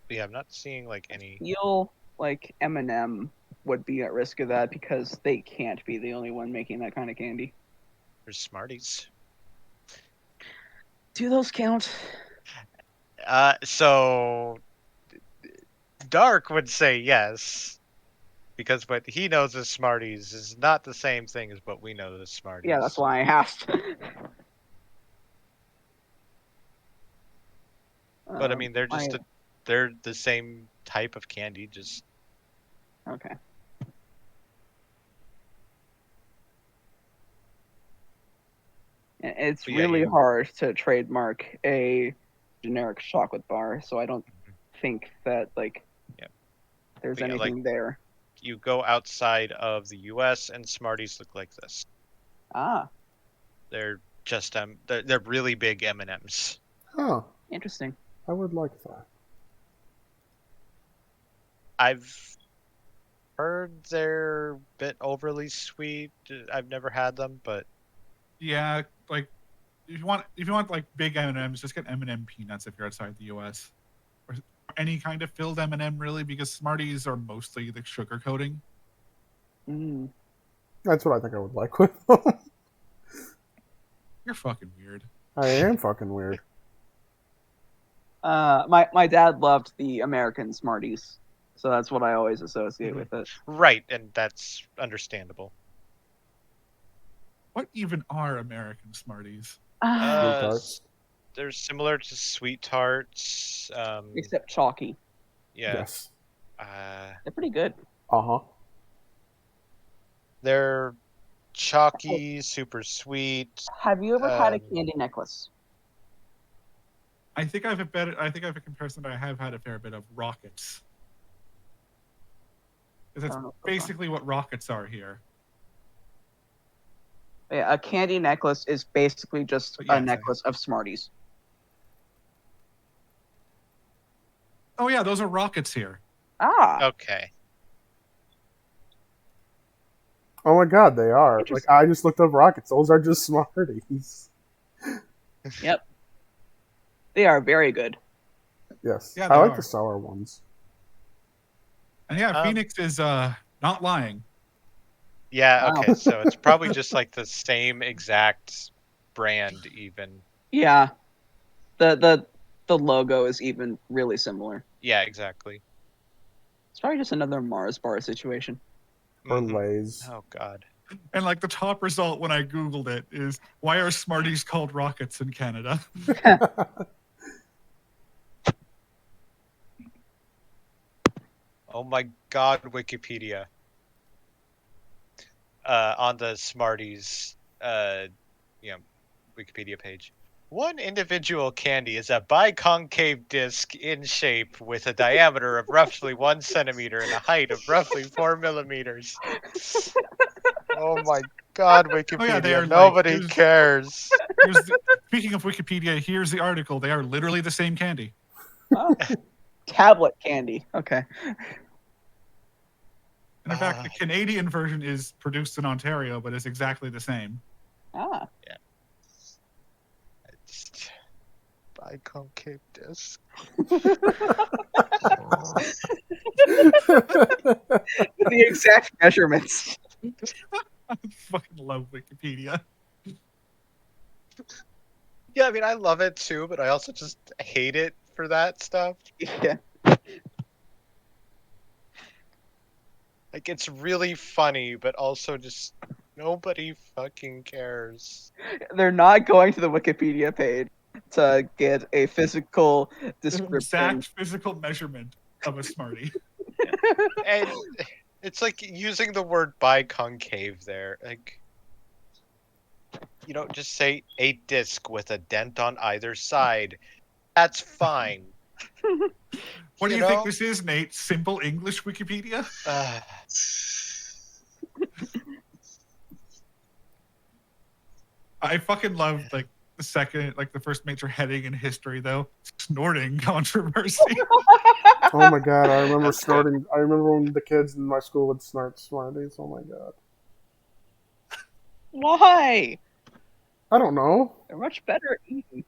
But yeah, I'm not seeing like any. Feel like M&M would be at risk of that because they can't be the only one making that kind of candy. There's Smarties. Do those count? So Dark would say yes, because what he knows as Smarties is not the same thing as what we know as Smarties. Yeah, that's why I asked. But I mean, they're just they're the same type of candy, just okay. It's But yeah, really you- hard to trademark a generic chocolate bar, so I don't think that like Yeah. there's But yeah, anything there. you go outside of the U.S. and Smarties look like this. Ah, They're just they're really big M&Ms. Huh. interesting. I would like that. I've heard they're a bit overly sweet. I've never had them, but Yeah, like if you want like big M&Ms, just get M&M peanuts if you're outside the U.S. or any kind of filled M&M really, because Smarties are mostly the sugar coating. Mm. That's what I think I would like with them. You're fucking weird. I am fucking weird. My dad loved the American Smarties, so that's what I always associate with it. right, and that's understandable. What even are American Smarties? Sweet tarts. They're similar to sweet tarts. Except chalky. Yeah. Yes. They're pretty good. Uh-huh. They're chalky, super sweet. Have you ever had a candy necklace? I think I have a comparison that I have had a fair bit of rockets. Because that's basically what rockets are here. Yeah, a candy necklace is basically just a necklace of Smarties. Oh yeah, those are rockets here. Ah. Okay. Oh my god, they are. Like, I just looked up rockets. Those are just Smarties. Yep. They are very good. Yes. Yeah, I like are. the sour ones. And yeah, Phoenix is not lying. Yeah, Wow. okay, so it's probably just like the same exact brand even. Yeah. The logo is even really similar. Yeah, exactly. It's probably just another Mars bar situation. Or Mhm. Lay's. Oh God. And like the top result when I Googled it is, why are Smarties called rockets in Canada? Oh my God, Wikipedia. On the Smarties, Wikipedia page. One individual candy is a biconcave disc in shape with a diameter of roughly 1 centimeter and a height of roughly 4 millimeters. Oh my God, Wikipedia! Oh yeah, they are Nobody like, cares. speaking of Wikipedia, here's the article. They are literally the same candy. Oh. Tablet candy. Okay. And in fact, the Canadian version is produced in Ontario, but is exactly the same. Ah. Yeah. Just biconcave disc. The exact measurements. I fucking love Wikipedia. Yeah, I mean, I love it too, but I also just hate it for that stuff. Yeah. Like, it's really funny, but also just nobody fucking cares. They're not going to the Wikipedia page to get a physical An description. exact physical measurement of a Smartie. And it's like using the word biconcave there. Like, just say a disc with a dent on either side. That's fine. What do you know? think this is, Nate? Simple English Wikipedia? I fucking love like the first major heading in history though. Snorting controversy. Oh my God, I remember That's snorting. I remember when the kids in my school would snort Smarties. Oh my God. Why? I don't know. They're much better at eating.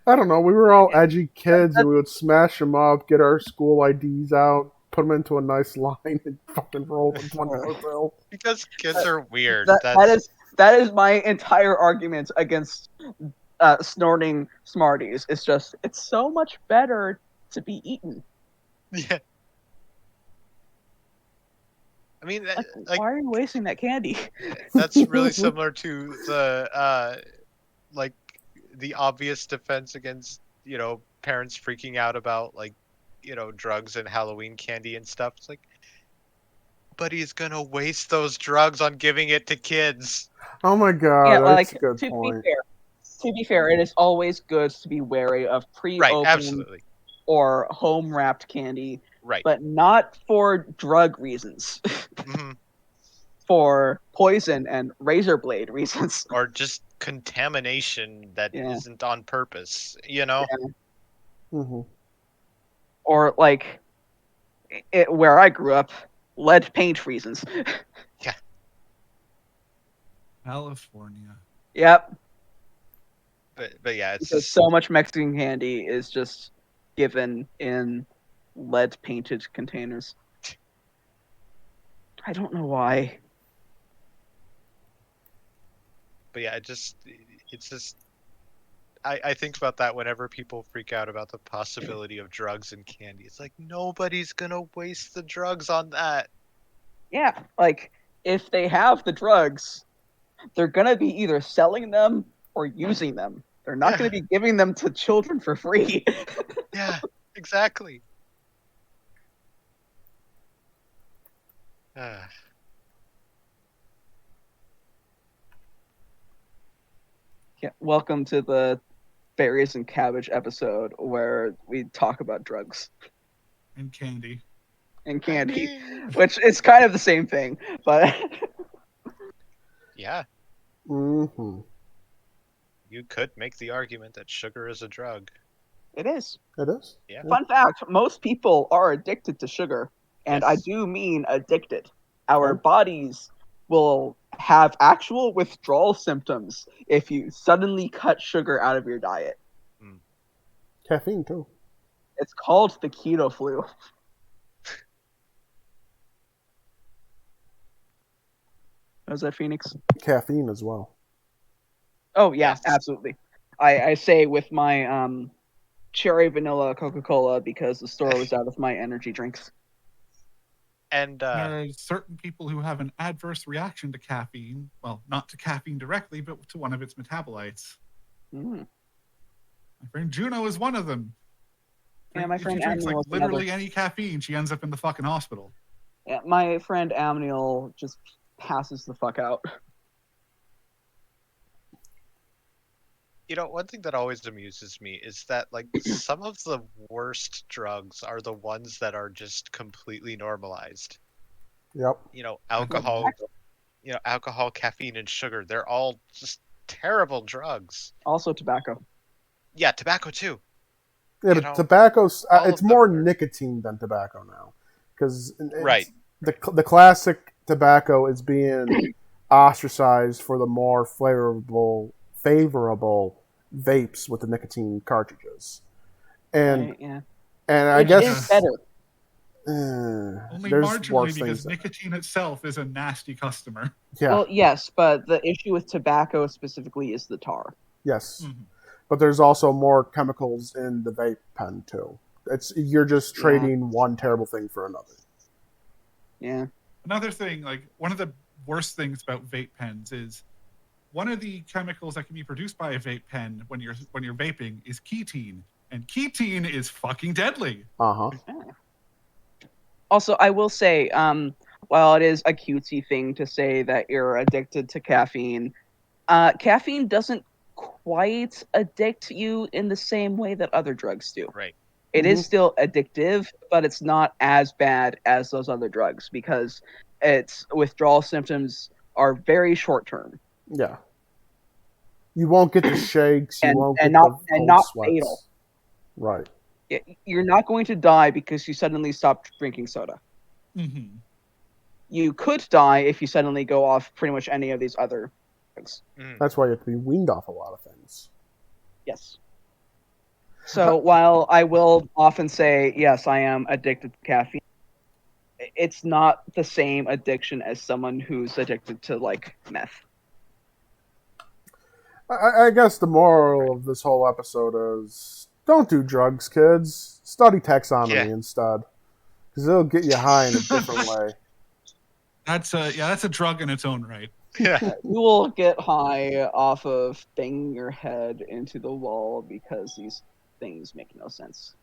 I don't know. We were all edgy kids, and we would smash them up, get our school IDs out, put them into a nice line, and fucking roll with $1 bill. Because kids are weird. That is my entire argument against snorting Smarties. It's so much better to be eaten. Yeah. I mean, Why are you wasting that candy? that's really similar to the like the obvious defense against parents freaking out about drugs and Halloween candy and stuff. It's like, but he's gonna waste those drugs on giving it to kids. Oh my God, Yeah, that's like a good to point. be fair, it is always good to be wary of Right, pre-opened absolutely. or home wrapped candy, Right. but not for drug reasons. Hmm. For poison and razor blade reasons. Or just contamination that Yeah. not on purpose, Hmm. Or like where I grew up, lead paint reasons. Yeah. California. Yep. But yeah, it's Because just so much Mexican candy is just given in lead painted containers. I don't know why. but yeah, it's just I think about that whenever people freak out about the possibility of drugs and candy. It's like nobody's gonna waste the drugs on that. Yeah, like if they have the drugs, they're gonna be either selling them or using them. They're not Yeah. gonna be giving them to children for free. Yeah, exactly. Ah. Yeah, welcome to the Berries and Cabbage episode where we talk about drugs And candy. and candy, I mean, which is kind of the same thing, but yeah, Hmm. you could make the argument that sugar is a drug. it is. It is. Yeah. Fun fact, most people are addicted to sugar, and I Yes. do mean addicted. Our Okay. bodies will have actual withdrawal symptoms if you suddenly cut sugar out of your diet. Caffeine too. It's called the keto flu. How's that, Phoenix? Caffeine as well. Oh yeah, Yes. absolutely. I say with my cherry vanilla Coca-Cola because the store was out of my energy drinks. And There are certain people who have an adverse reaction to caffeine. Well, not to caffeine directly, but to one of its metabolites. Mm. My friend Juno is one of them. Yeah, my If friend she drinks like Amniel is literally another. any caffeine, she ends up in the fucking hospital. Yeah, my friend Amniel just passes the fuck out. one thing that always amuses me is that like some of the worst drugs are the ones that are just completely normalized. Yep. Alcohol, alcohol, caffeine, and sugar. They're all just terrible drugs. Also tobacco. Yeah, tobacco too. Yeah, You but know, tobacco's all it's of them more are- nicotine than tobacco now, because Right. the classic tobacco is being ostracized for the more favorable vapes with the nicotine cartridges, and Right, yeah. I Which guess is better. Only there's marginally worse because things. nicotine itself is a nasty customer. Yeah. Well, yes, but the issue with tobacco specifically is the tar. Yes. Mhm. But there's also more chemicals in the vape pen too. You're just Yeah. trading one terrible thing for another. Yeah. Another thing, like one of the worst things about vape pens is one of the chemicals that can be produced by a vape pen when you're vaping is ketene, and ketene is fucking deadly. Uh-huh. Also, I will say, while it is a cutesy thing to say that you're addicted to caffeine, caffeine doesn't quite addict you in the same way that other drugs do. Right. It is Mhm. still addictive, but it's not as bad as those other drugs because its withdrawal symptoms are very short term Yeah. You won't get the shakes. You and won't and get the not cold sweats. fatal. Right. You're not going to die because you suddenly stop drinking soda. Mm-hmm. You could die if you suddenly go off pretty much any of these other drugs. That's why you have to be weaned off a lot of things. Yes. So while I will often say, yes, I am addicted to caffeine, it's not the same addiction as someone who's addicted to, like, meth. I guess the moral of this whole episode is don't do drugs, kids. Study taxonomy Yeah. instead. Because it'll get you high in a different way. That's a drug in its own right. Yeah. You will get high off of banging your head into the wall because these things make no sense.